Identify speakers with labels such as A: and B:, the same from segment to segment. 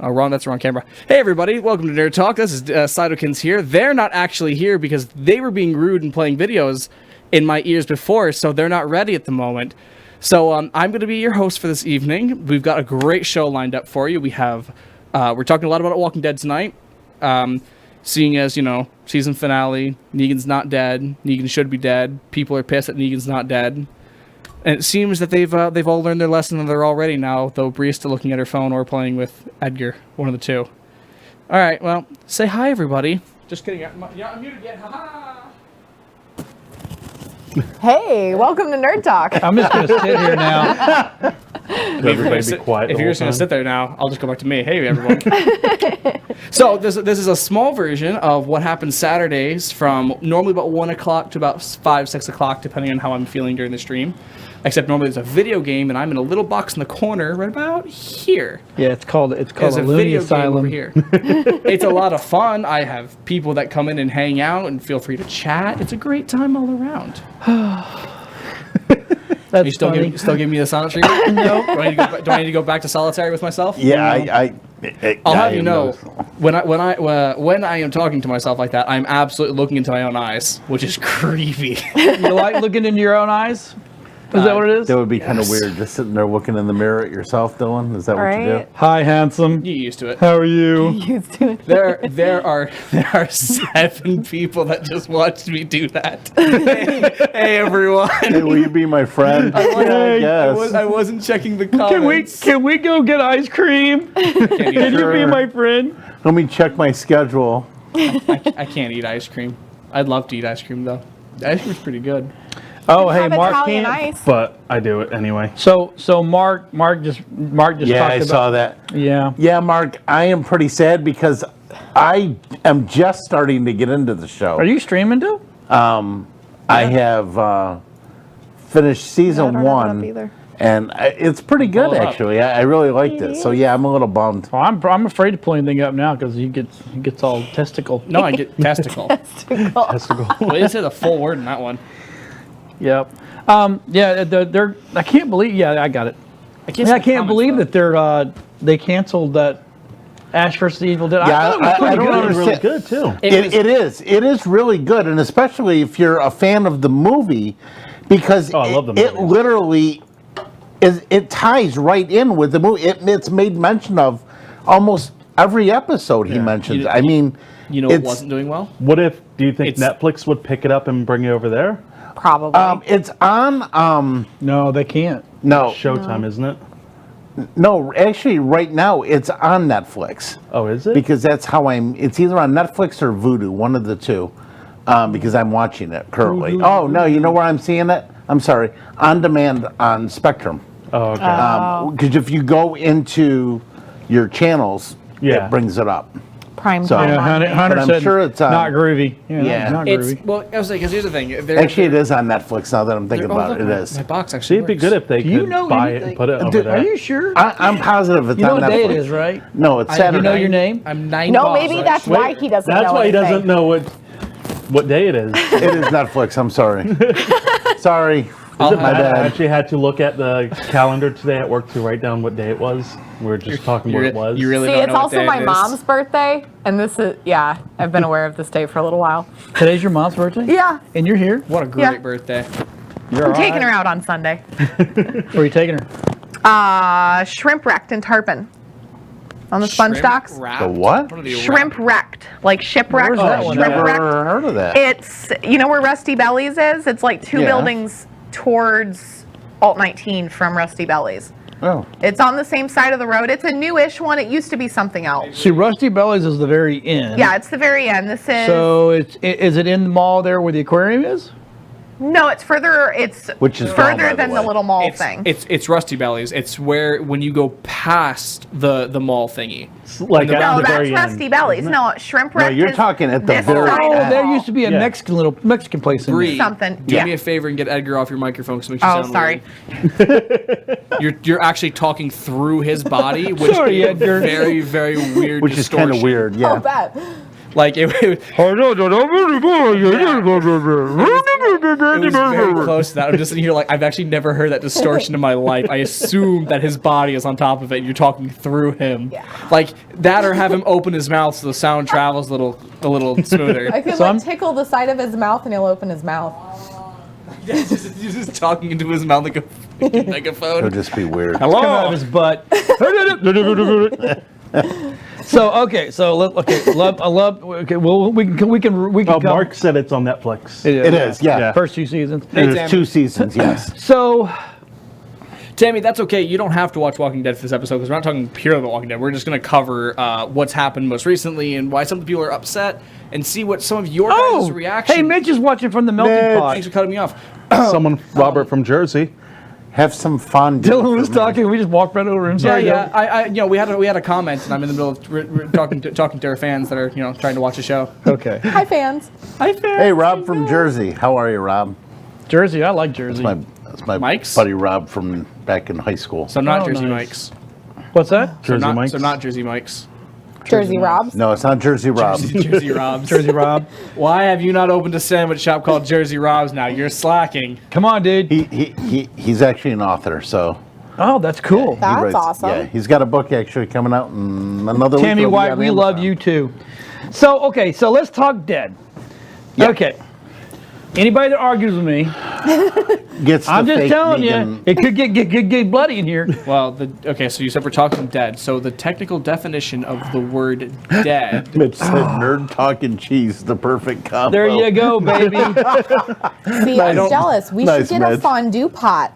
A: Oh, wrong. That's the wrong camera. Hey, everybody. Welcome to Nerd Talk. This is Sidokins here. They're not actually here because they were being rude and playing videos in my ears before, so they're not ready at the moment. So I'm going to be your host for this evening. We've got a great show lined up for you. We're talking a lot about Walking Dead tonight. Seeing as, season finale, Negan's not dead. Negan should be dead. People are pissed that Negan's not dead. And it seems that they've all learned their lesson and they're all ready now, though Bree's still looking at her phone or playing with Edgar, one of the two. All right, well, say hi, everybody. Just kidding. Yeah, I'm muted again. Ha-ha!
B: Hey, welcome to Nerd Talk.
C: I'm just going to sit here now.
D: Everybody be quiet.
A: If you're just going to sit there now, I'll just go back to me. Hey, everyone. So this is a small version of what happens Saturdays from normally about 1 o'clock to about 5, 6 o'clock, depending on how I'm feeling during the stream. Except normally there's a video game, and I'm in a little box in the corner right about here.
C: Yeah, it's called
A: There's
C: a
A: a
C: Looney
A: video
C: Asylum.
A: game over here. It's a lot of fun. I have people that come in and hang out and feel free to chat. It's a great time all around.
C: That's
A: You still
C: funny.
A: give me the silent treatment? No. Do I need to go back to solitary with myself?
D: Yeah,
A: I'll have you know, when I am talking to myself like that, I'm absolutely looking into my own eyes, which is creepy.
C: You like looking into your own eyes? Is that what it is?
D: that would be kind of weird, just sitting there looking in the mirror at yourself, Dylan. Is that what you do?
B: Right.
C: Hi, handsome.
A: You used to it.
C: How are you?
B: Used to it.
A: There are 7 people that just watched me do that. Hey everyone.
D: Hey, will you be my friend?
A: I wasn't checking the comments.
C: Can we go get ice cream? Can you be my friend?
D: Let me check my schedule.
A: I can't eat ice cream. I'd love to eat ice cream though. The ice cream's pretty good.
C: Oh, hey,
B: Have
C: Mark
B: Italian
C: can't.
B: ice.
E: But I do it anyway.
C: So Mark just
D: Yeah,
C: talked
D: I
C: about.
D: saw that.
C: Yeah.
D: Yeah, Mark, I am pretty sad because I am just starting to get into the show.
C: Are you streaming too?
D: I have finished season
B: I don't have it up
D: 1,
B: either.
D: and it's pretty good
A: Pull it up.
D: actually. I really liked it. So yeah, I'm a little bummed.
C: Well, I'm afraid to pull anything up now because he gets all testicle.
A: No, I get testicle.
E: Testicle.
A: Well, they said the full word in that one.
C: Yep. Yeah, they're. I can't believe. Yeah, I got it. I
A: see the
C: can't
A: comments,
C: believe
A: though.
C: that they canceled that Ash vs. Evil Dead.
D: Yeah,
C: I thought it was
D: I
C: pretty
D: don't
C: good.
D: understand.
E: Really good too.
D: It is really good, and especially if you're a fan of the movie, because
E: I love the
D: it
E: movie.
D: literally it ties right in with the movie. It's made mention of almost every episode he mentions. I mean,
A: You know, it wasn't doing well.
E: What if? Do you think
A: It's-
E: Netflix would pick it up and bring it over there?
B: Probably.
D: it's on
C: No, they can't.
D: no
E: Showtime, isn't it?
D: no actually right now it's on Netflix.
E: Oh, is it?
D: Because that's how it's either on Netflix or Vudu, one of the two, because I'm watching it currently. Oh, no, you know where I'm seeing it? I'm sorry, on demand on Spectrum.
E: Oh, okay.
D: Because if you go into your channels,
E: Yeah.
D: it brings it up.
B: Prime
D: so-
B: time.
C: Yeah,
B: on
C: Hunter
D: But I'm
C: said
D: sure it's,
C: not groovy.
D: yeah.
C: not
A: It's
C: groovy.
A: well, I was like, because here's the thing.
D: Actually, it is on Netflix now that I'm thinking about it. It
A: My
D: is.
A: box
E: See,
A: actually.
E: it'd be
A: works.
E: good if they
C: Do you
E: could
C: know
E: buy it
C: anything?
E: and put it over
D: Dude,
E: there.
C: Are you sure?
D: I'm positive it's
C: You know
D: on
C: what
D: Netflix.
C: day it is, right?
D: No, it's Saturday.
C: You know your name?
A: I'm 9.
B: No, maybe that's why he doesn't know
E: That's why he
B: anything.
E: doesn't know what day it is.
D: It is Netflix. I'm sorry. Sorry.
A: I'll
D: My
A: have-
E: I
D: bad.
E: actually had to look at the calendar today at work to write down what day it was. We were just talking what it was.
A: You really
B: See,
A: don't
B: it's
A: know what
B: also
A: day
B: my
A: it is.
B: mom's birthday, and this is, I've been aware of this day for a little while.
C: Today's your mom's birthday?
B: Yeah.
C: And you're here?
A: What a great
B: Yeah.
A: birthday.
B: I'm taking her out on Sunday.
C: Where are you taking her?
B: Shrimp wrecked in Tarpon. On the sponge docks.
A: Wrapped?
D: The what?
A: What are the
B: Shrimp wrecked. Like shipwrecked.
C: Where's that one
B: Shrimp
C: at?
B: wrecked.
D: Never heard of that.
B: It's, you know where Rusty Bellies is? It's like 2
D: Yeah.
B: buildings towards Alt 19 from Rusty Bellies.
D: Oh.
B: It's on the same side of the road. It's a newish one. It used to be something else.
C: See, Rusty Bellies is the very end.
B: Yeah, it's the very end. This is
C: So is it in the mall there where the aquarium is?
B: no, it's further. It's
D: Which is gone, by
B: further
D: the
B: than the
D: way.
B: little mall
A: It's,
B: thing.
A: it's Rusty Bellies. It's where when you go past the mall thingy.
E: Like at
B: no,
E: the
B: that's
E: very
B: Rusty
E: end.
B: Bellies. No, Shrimp
D: No,
B: wrecked.
D: you're
B: is
D: talking at the
B: this
D: very
B: side
C: Oh,
B: of the
C: there
B: mall.
C: used to be a
E: Yeah.
C: Mexican place in
A: Bree,
C: there.
B: Something.
A: do
B: Yeah.
A: me a favor and get Edgar off your microphone because it makes you
B: Oh,
A: sound
B: sorry.
A: weird. You're actually talking through his body, which
C: Sorry,
A: is
C: Edgar.
A: very, very weird.
D: Which is kind of
A: distortion.
D: weird, yeah.
B: Oh, bad.
A: Like it was very close to that. I'm just sitting here like, I've actually never heard that distortion in my life. I assume that his body is on top of it and you're talking through him.
B: Yeah.
A: Like that, or have him open his mouth so the sound travels a little smoother.
B: I could tickle the side of his mouth and he'll open his mouth.
A: Yeah, just talking into his mouth like a freaking megaphone.
D: It'll just be weird.
C: Come out of his butt. So okay, I love. Okay, well we can.
E: Oh,
C: come.
E: Mark said it's on Netflix.
D: It is, yeah.
C: First 2 seasons.
D: There's 2 seasons, yes.
C: So
A: Tammy, that's okay. You don't have to watch Walking Dead for this episode because we're not talking purely about Walking Dead. We're just going to cover what's happened most recently and why some people are upset and see what some of your guys' reaction.
C: Hey, Mitch is watching from the melting pot.
A: Thanks for cutting me off.
E: Someone, Robert from Jersey.
D: Have some fun.
C: Dylan was talking. We just walked right over him. Sorry,
A: Yeah,
C: Dylan.
A: yeah. We had a comment, and I'm in the middle of talking to our fans that are trying to watch the show.
C: Okay.
B: Hi, fans.
A: Hi, fans.
D: Hey, Rob from Jersey. How are you, Rob?
C: Jersey, I like Jersey.
D: That's my
A: Mike's?
D: buddy Rob from back in high school.
A: So not
C: Oh,
A: Jersey
C: nice.
A: Mike's.
C: What's that?
E: Jersey Mike's.
A: So not Jersey Mike's.
B: Jersey Robs.
D: No, it's not Jersey Rob.
A: Jersey Rob's.
C: Jersey Rob.
A: Why have you not opened a sandwich shop called Jersey Rob's now? You're slacking.
C: Come on, dude.
D: He's actually an author, so.
C: Oh, that's cool.
D: he
B: That's
D: writes-
B: awesome.
D: Yeah, he's got a book actually coming out in another week.
C: Tammy
D: It'll be
C: White,
D: on
C: we love
D: Amazon.
C: you too. So, okay, so let's talk Dead.
D: Yeah.
C: Okay. Anybody that argues with me,
D: Gets the
C: I'm just
D: fake
C: telling
D: vegan-
C: you, it could get bloody in here.
A: Well, so you said we're talking dead. So the technical definition of the word dead.
D: Mitch said nerd talking cheese, the perfect combo.
C: There you go, baby.
B: See, I'm jealous. We
D: Nice,
B: should get a
D: Mitch.
B: fondue pot.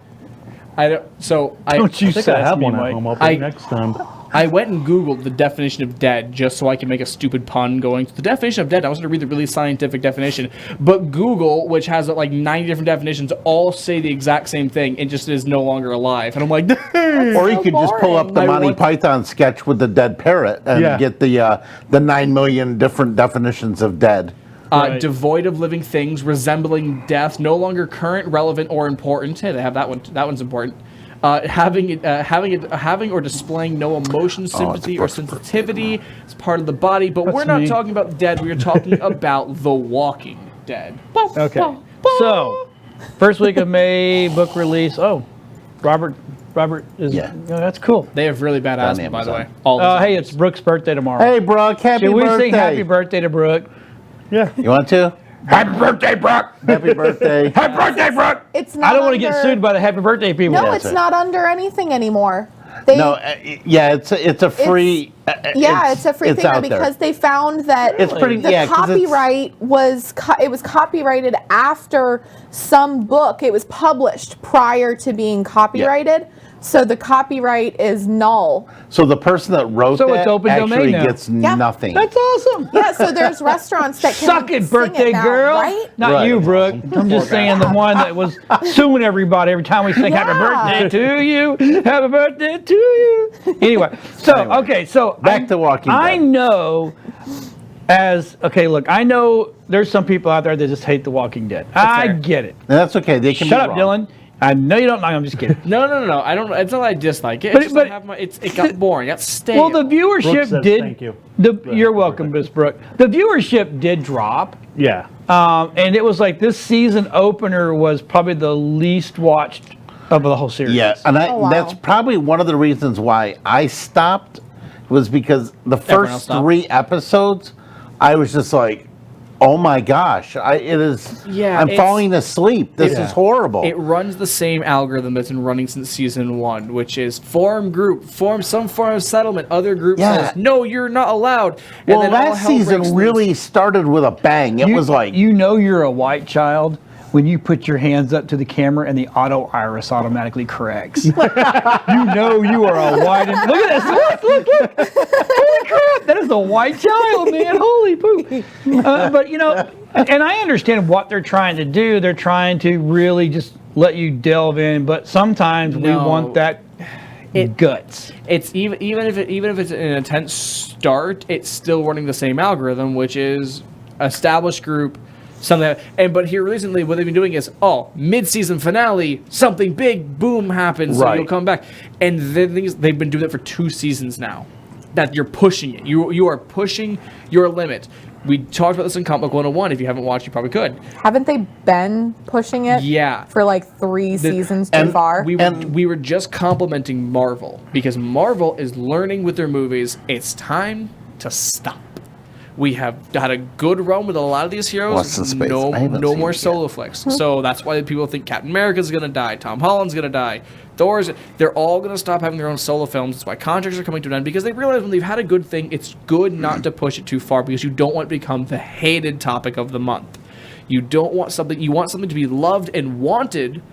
A: Don't you
E: I think
C: sass
E: I have
C: me,
E: one at
C: Mike.
E: home. I'll
A: I-
E: bring next time.
A: I went and Googled the definition of dead just so I can make a stupid pun going to the definition of dead. I was going to read the really scientific definition. But Google, which has like 90 different definitions, all say the exact same thing. It just is no longer alive. And I'm like,
D: Or you
B: So
D: could just pull up the
B: boring.
D: Monty
A: want-
D: Python sketch with the dead parrot and
E: Yeah.
D: get the 9 million different definitions of dead.
C: Right.
A: devoid of living things, resembling death, no longer current, relevant, or important. Hey, they have that one. That one's important. Having or displaying no emotion, sympathy, or sensitivity as part of the body. But we're
C: That's
A: not
C: me.
A: talking about dead. We are talking about The Walking Dead.
C: Okay. So, first week of May, book release. Oh, Robert is.
D: Yeah.
C: Oh, that's cool.
A: They have really bad
D: On
A: asthma, by the way.
D: Amazon.
A: All the
C: Hey, it's Brooke's birthday tomorrow.
D: Hey, Brooke, happy
C: Should we
D: birthday.
C: sing happy birthday to Brooke?
E: Yeah.
D: You want to?
C: Happy birthday, Brooke!
D: Happy birthday.
C: Happy birthday, Brooke!
B: It's not.
C: I don't want to get
B: under-
C: sued by the happy birthday people.
B: No,
D: That's
B: it's
D: it.
B: not under anything anymore. They,
D: No, yeah, it's a free.
B: yeah, it's a free thing
D: out
B: because
D: there.
B: they found that
D: It's pretty.
B: the
D: Yeah, 'cause it's-
B: copyright was it was copyrighted after some book. It was published prior to being copyrighted, so the copyright is null.
D: So the person that wrote
C: So
D: that
C: it's open domain
D: actually
C: now.
D: gets
B: Yeah.
D: nothing.
C: That's awesome.
B: Yeah, so there's restaurants that can
C: Suck it,
B: sing
C: birthday
B: now,
C: girl.
B: right?
C: Not
D: Right.
C: you, Brooke. I'm just saying the one that was suing everybody every time we sing happy
B: Yeah.
C: birthday to you. Happy birthday to you. Anyway, okay, so
D: Back to Walking
C: I
D: Dead.
C: know look, I know there's some people out there that just hate The Walking Dead. I
A: fair.
C: get it.
D: And that's okay. They can
C: Shut
D: be
C: up,
D: wrong.
C: Dylan. I know you don't like. I'm just kidding.
A: No. I don't. It's not that I dislike it.
C: But-
A: It's just
C: but-
A: I have it got boring. It got stale.
C: Well, the
E: Brooke
C: viewership
E: says
C: did.
E: thank you.
C: You're welcome, Miss Brooke. The viewership did drop.
E: Yeah.
C: And it was like this season opener was probably the least watched of the whole series.
D: Yeah, and
B: Oh, wow.
D: that's probably one of the reasons why I stopped was because the
A: Everyone else
D: first
A: stopped.
D: 3 episodes, I was just like, oh my gosh, I'm
A: it's-
D: falling asleep. This
E: Yeah.
D: is horrible.
A: It runs the same algorithm that's been running since season 1, which is form some form of settlement. Other group
D: Yeah.
A: says, no, you're not allowed. And
D: well,
A: then all
D: last
A: hell breaks
D: season
A: loose.
D: really started with a bang. It was like,
C: you know you're a white child when you put your hands up to the camera and the auto iris automatically corrects. You know you are a white. Look at this! Look! Holy crap! That is a white child, man! Holy poop! But and I understand what they're trying to do. They're trying to really just let you delve in, but sometimes we
A: No.
C: want that guts.
A: It's even if it's an intense start, it's still running the same algorithm, which is established group. But here recently, what they've been doing is, mid-season finale, something big, boom, happens, so
D: Right.
A: you'll come back. And then they've been doing it for 2 seasons now. that you're pushing it. You are pushing your limit. We talked about this in Comic Book 101. If you haven't watched, you probably could.
B: Haven't they been pushing it?
A: Yeah.
B: For like 3 seasons too far.
A: We were just complimenting Marvel because Marvel is learning with their movies. It's time to stop. We have had a good run with a lot of these heroes.
D: What's the space? I haven't
A: No
D: seen
A: more
D: it yet.
A: solo flicks. So that's why people think Captain America's going to die. Tom Holland's going to die. Thor's. They're all going to stop having their own solo films. That's why contracts are coming to an end because they realize when they've had a good thing, it's good not to push it too far because you don't want to become the hated topic of the month. You don't want something. You want something to be loved and wanted,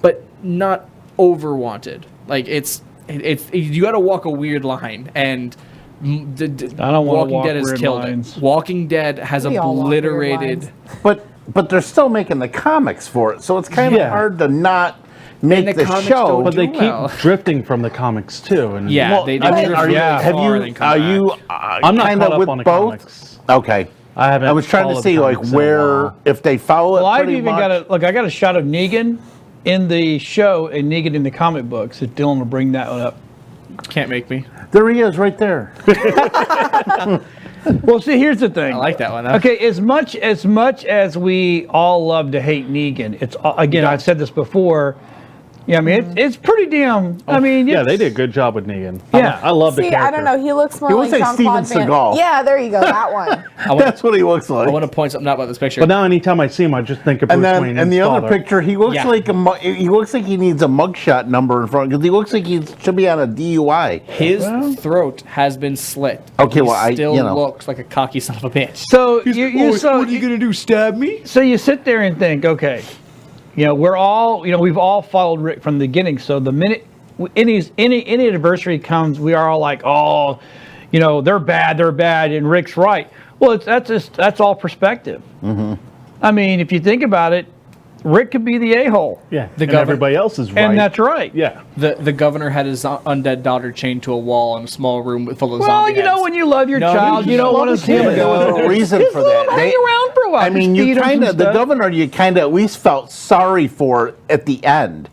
A: but not over wanted. Like it's you got to walk a weird line and.
C: I don't want
A: Walking
C: to walk
A: Dead has
C: weird
A: killed
C: lines.
A: it. Walking Dead has
B: We all walk weird
A: obliterated.
B: lines.
D: But they're still making the comics for it, so it's kind of
E: Yeah.
D: hard to not make
A: the
D: the
A: comics
D: show.
A: don't
E: But they
A: do
E: keep
A: well.
E: drifting from the comics too. And
A: Yeah, they
D: I mean,
A: drift
D: are you,
A: really
D: have
A: far
D: you,
A: and come
D: are
A: back.
D: you
E: I'm not
D: kinda
E: caught up
D: with
E: on the
D: both?
E: comics.
D: Okay.
E: I haven't.
D: I was trying to
E: followed
D: see
E: the
D: like
E: comics in a
D: where
E: while.
D: if they follow
C: Well,
D: it
C: I've
D: pretty
C: even
D: much.
C: got I got a shot of Negan in the show and Negan in the comic books. If Dylan will bring that one up.
A: Can't make me.
D: There he is, right there.
C: Well, see, here's the thing.
A: I like that one. Though.
C: Okay, as much as we all love to hate Negan, it's again I've said this before. Yeah, I mean it's pretty damn. I mean,
E: Yeah,
C: it's-
E: they did a good job with Negan.
C: Yeah.
E: I love the
B: See,
E: character.
B: I don't know. He looks more
D: He
B: like
D: looks like
B: Jean-Claude
D: Steven
B: Van.
D: Seagal.
B: Yeah, there you go. That one.
D: That's what he looks like.
A: I want to point something out about this picture.
E: But now, anytime I see him, I just think of Bruce
D: And
E: Wayne
D: then, and the other
E: father.
D: picture, he looks
A: Yeah.
D: like he looks like he needs a mugshot number in front because he looks like he should be on a DUI.
A: His throat has been slit.
D: Okay,
A: He
D: well, I-
A: still
D: you know.
A: looks like a cocky son of a bitch.
C: So what are you
A: gonna do? Stab me?
C: So you sit there and think, okay, we're all, we've all followed Rick from the beginning. So the minute any anniversary comes, we are all like, oh, they're bad, and Rick's right. Well, that's all perspective. Mm-hmm. I mean, if you think about it, Rick could be the a-hole.
E: Yeah,
A: The
E: and
A: governor-
E: everybody else is right.
C: And that's right.
E: Yeah.
A: The governor had his undead daughter chained to a wall in a small room full of
C: Well,
A: zombie heads.
C: when you love your
A: No,
C: child,
A: you
C: you don't
A: love
C: want to
A: the
C: see him
A: kid.
D: There was
C: go.
D: a reason
C: Just
D: for
C: let
D: that.
C: him hang around for a while.
D: I mean,
C: Just
D: you
C: feed him
D: kind
C: some
D: of the
C: stuff.
D: governor. You kind of at least felt sorry for at the end.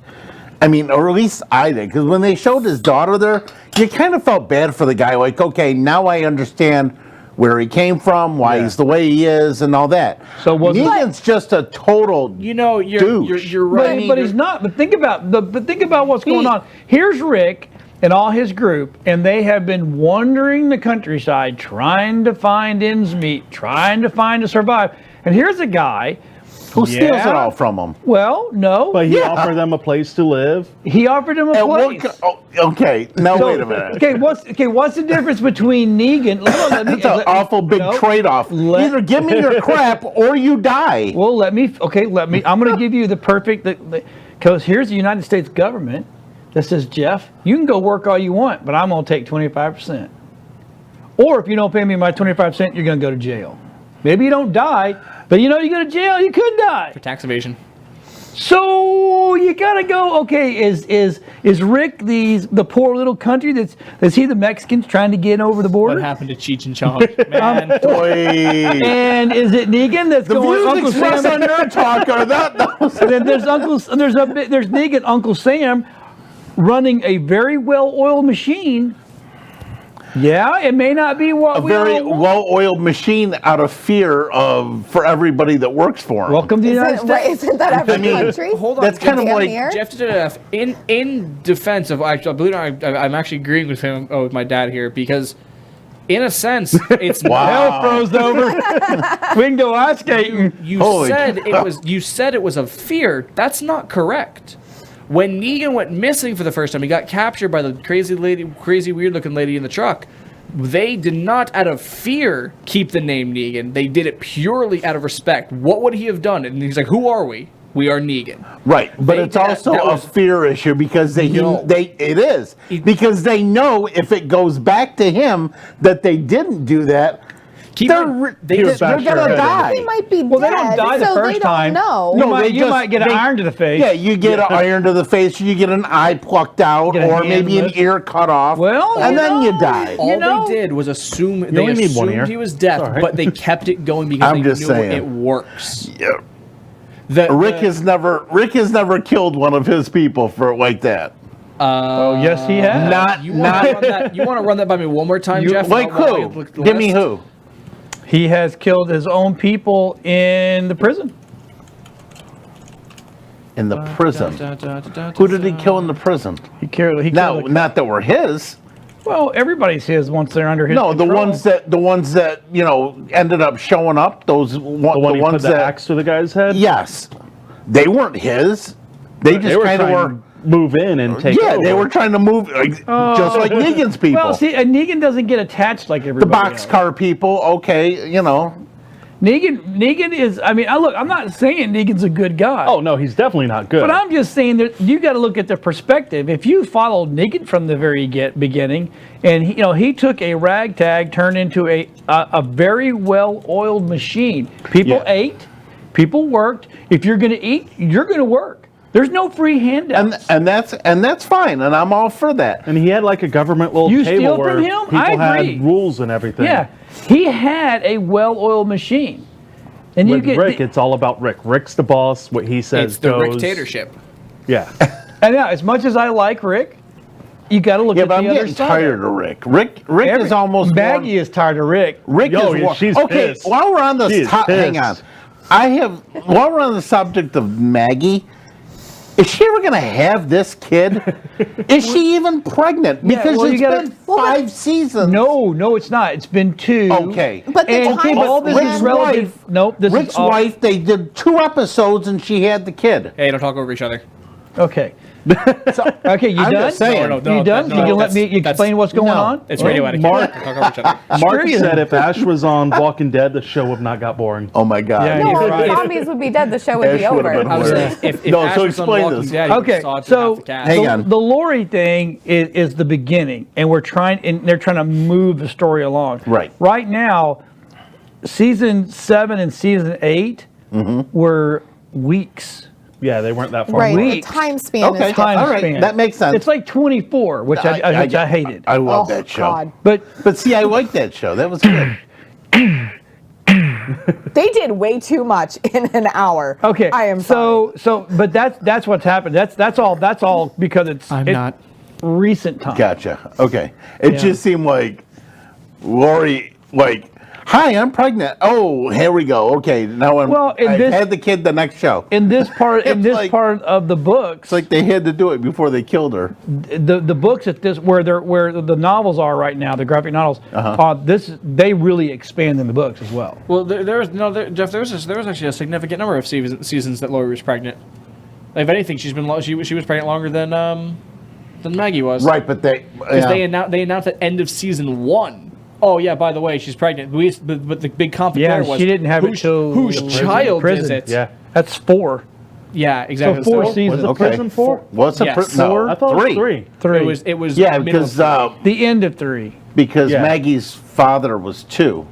D: I mean, or at least I did, because when they showed his daughter there, you kind of felt bad for the guy. Like, okay, now I understand where he came from, why
E: Yeah.
D: he's the way he is, and all that.
C: So was it-
D: Negan's just a total.
A: You're
D: Douche.
A: right.
C: But he's not. But think about what's going on. Here's Rick and all his group, and they have been wandering the countryside trying to find ends meet, trying to find to survive. And here's a guy.
D: Who steals it
C: Yeah.
D: all from him?
C: Well, no,
E: But he offered them a place to live.
C: he offered him a
D: At what
C: place.
D: okay, now
C: So-
D: wait a minute.
C: What's the difference between Negan?
D: That's an awful big
C: no.
D: trade-off.
C: Let-
D: Either give me your crap or you die.
C: Well, let me. I'm going to give you the perfect. Because here's the United States government that says, Jeff, you can go work all you want, but I'm going to take 25%. Or if you don't pay me my 25%, you're going to go to jail. Maybe you don't die, but you go to jail, you could die.
A: For tax evasion.
C: So you gotta go. Okay, is Rick the poor little country is he the Mexicans trying to get over the border?
A: What happened to Cheech and Chong? Man,
D: Wait.
C: And is it Negan that's
D: The
C: going
D: views
C: Uncle
D: expressed
C: Sam?
D: on Nerd Talk are that those.
C: And then there's there's Negan, Uncle Sam, running a very well-oiled machine. Yeah, it may not be what
D: A
C: we
D: very
C: all want.
D: well-oiled machine out of fear for everybody that works for him.
C: Welcome to the United
B: Isn't,
C: States.
B: right, isn't that every
D: mean,
B: country?
A: hold on.
D: That's kind of
B: Damn
D: like
B: near.
A: Jeff did enough. In defense of, I believe I'm actually agreeing with him, with my dad here, because in a sense, it's
D: Wow.
C: Hell froze over. We can go ice skating.
D: Holy
A: You said it was of fear. That's not correct. When Negan went missing for the first time, he got captured by the crazy weird looking lady in the truck. They did not, out of fear, keep the name Negan. They did it purely out of respect. What would he have done? And he's like, "Who are we? We are Negan."
D: Right, but
A: They
D: it's
A: did-
D: also
A: that
D: a
A: was-
D: fear issue because it is because they know if it goes back to him that they didn't do that,
A: Keep
D: they're
A: on- they
D: they're
A: just-
D: gonna die.
B: He might be
C: Well, they
B: dead,
C: don't die the
B: so
C: first
B: they
C: time.
B: don't
C: You
B: know.
C: might-
D: they
C: get an iron to the face.
D: Yeah, you get an iron to the face, you get an eye plucked out,
C: Get a
D: or
C: hand
D: maybe an
C: lift.
D: ear cut off.
C: Well,
D: and
C: you
D: then
C: know,
D: you die.
A: All
C: know?
A: they did was assume they
E: only need one
A: assumed
E: ear.
A: he was dead,
E: It's all right.
A: but they kept it going because
D: I'm
A: they
D: just
A: knew
D: saying.
A: it works.
D: Yeah.
A: The-
D: Rick
A: the-
D: has never killed one of his people for like that.
C: Oh, yes, he has.
D: Not,
A: You want to run that by me one more time, Jeff?
D: like
A: While I
D: who?
A: look at the
D: Give me
A: list?
D: who.
C: He has killed his own people in the prison.
D: In the prison. Who did he kill in the prison?
C: He killed.
D: No, not that were his.
C: Well, everybody's his once they're under his
D: No, the
C: control.
D: ones that ended up showing up.
E: The one he put
D: ones
E: the axe to the guy's head.
D: Yes, they weren't his. They
E: They
D: just
E: were
D: kind of
E: trying
D: were.
E: to move in and take
D: Yeah,
E: over.
D: they were trying to move just like Negan's people.
C: Well, see, Negan doesn't get attached like
D: the
C: everybody else.
D: boxcar people. Okay,
C: Negan is. I mean, I'm not saying Negan's a good guy.
E: Oh no, he's definitely not good.
C: But I'm just saying that you got to look at the perspective. If you followed Negan from the very beginning, and he took a ragtag, turned into a very well-oiled machine. People
D: Yeah.
C: ate, people worked. If you're going to eat, you're going to work. There's no free handouts.
D: and that's fine, and I'm all for that.
E: And he had like a government little
C: You
E: table
C: steal
E: where
C: from him?
E: people
C: I agree.
E: had rules and everything.
C: Yeah, he had a well-oiled machine. And
E: With Rick, it's all about Rick. Rick's the boss. What he says
A: It's the
E: goes.
A: dictatorship.
E: Yeah.
C: and now, as much as I like Rick, you got to look
D: Yeah,
C: at
D: but
C: the
D: I'm
C: other
D: getting
C: side.
D: tired of Rick. Rick is almost
C: Maggie is tired of Rick.
D: Rick
E: Yo,
D: is
E: yeah, she's
D: okay.
E: pissed.
D: While we're on
E: She
D: this
E: is
D: hang on.
E: pissed.
D: While we're on the subject of Maggie, is she ever going to have this kid? Is she even pregnant? Because
C: well, you
D: it's
C: gotta-
D: been 5 seasons.
C: No, it's not. It's been 2.
D: Okay.
B: But the
C: And
B: time
C: all this
B: span-
C: is relative.
D: wife-
C: Nope, this
D: Rick's
C: is all,
D: wife, they did 2 episodes and she had the kid.
A: Hey, don't talk over each other.
C: Okay. Okay, you
D: I'm
C: done?
D: just saying.
A: No,
C: You done?
A: no,
C: Can you let
A: that's-
C: me
A: that's-
C: explain what's going
D: no.
C: on?
A: It's radio etiquette.
E: Mark-
A: Don't talk over each other.
E: Mark
C: Sure you
E: said
C: do.
E: if Ash was on Walking Dead, the show would not got boring.
D: Oh my God.
C: Yeah,
B: No,
C: you're
B: all
C: right.
B: the zombies would be dead. The show would
D: Ash
B: be
D: would've
B: over.
D: been
A: I was
D: hilarious.
A: saying, if
D: No,
A: Ash
D: so
A: was on
D: explain
A: Walking
D: this.
A: Dead, you
C: Okay,
A: saw it through
C: so
A: half the cast.
D: Hang on.
C: the Lori thing is the beginning, and they're trying to move the story along.
D: Right.
C: Right now, season 7 and season 8 were weeks.
E: Yeah, they weren't that far.
B: Right.
E: apart.
B: The
C: Weeks.
B: time span
D: Okay.
B: is
C: Time
D: All right,
C: span.
D: that makes sense.
C: It's like 24, which I hated.
D: I love
B: Oh,
D: that show.
B: God.
C: but
D: But see, I like that show. That was good.
B: They did way too much in an hour.
C: okay,
B: I am sorry.
C: but that's what's happened. That's all because it's recent time.
D: Gotcha. Okay. It
C: Yeah.
D: just seemed like Lori, hi, I'm pregnant. Oh, here we go. Okay, now
C: Well, in
D: I've
C: this-
D: had the kid the next show.
C: In this part,
D: It's like-
C: part of the books,
D: It's like they had to do it before they killed her.
C: the books at this where the novels are right now, the graphic novels,
D: Uh-huh.
C: they really expand in the books as well.
A: Well, Jeff. There was actually a significant number of seasons that Lori was pregnant. Like, if anything, she was pregnant longer than Maggie was.
D: Right, but they
A: Because they announced at end of season 1. Oh yeah, by the way, she's pregnant. But the big conflict
C: Yeah,
A: there was
C: she didn't have it till
A: whose child
C: prison.
A: is it?
E: Yeah.
C: That's 4.
A: Yeah, exactly.
C: So 4
A: So
C: seasons.
E: Was it
D: Okay.
E: prison 4?
D: What's a
A: Yes.
D: no,
E: I thought it was 3.
C: 3.
A: It was
D: Yeah,
A: middle
D: because
A: of
C: The end of 3.
E: Yeah.
D: Maggie's father was 2.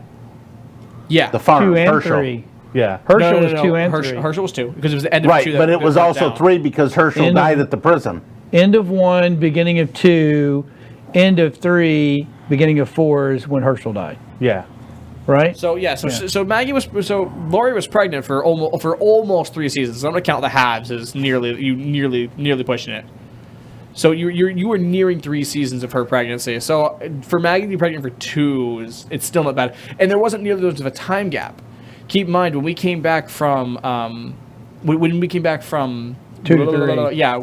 A: yeah.
D: The farm
C: 2 and
D: Herschel.
C: 3.
E: Yeah.
C: Herschel
A: No,
C: was 2 and 3.
A: Herschel was 2 because it was the end of
D: Right,
A: 2.
D: but it was
A: that
D: also
A: down.
D: 3 because Herschel
C: End of-
D: died at the prison.
C: End of 1, beginning of 2, end of 3, beginning of 4 is when Herschel died.
E: Yeah.
C: Right?
A: So yeah, so Lori was pregnant for almost 3 seasons. I'm gonna count the halves as nearly pushing it. So you were nearing 3 seasons of her pregnancy. So for Maggie to be pregnant for 2 it's still not bad, and there wasn't nearly much of a time gap. Keep in mind when we came back from
C: 2 to 3.
A: Yeah,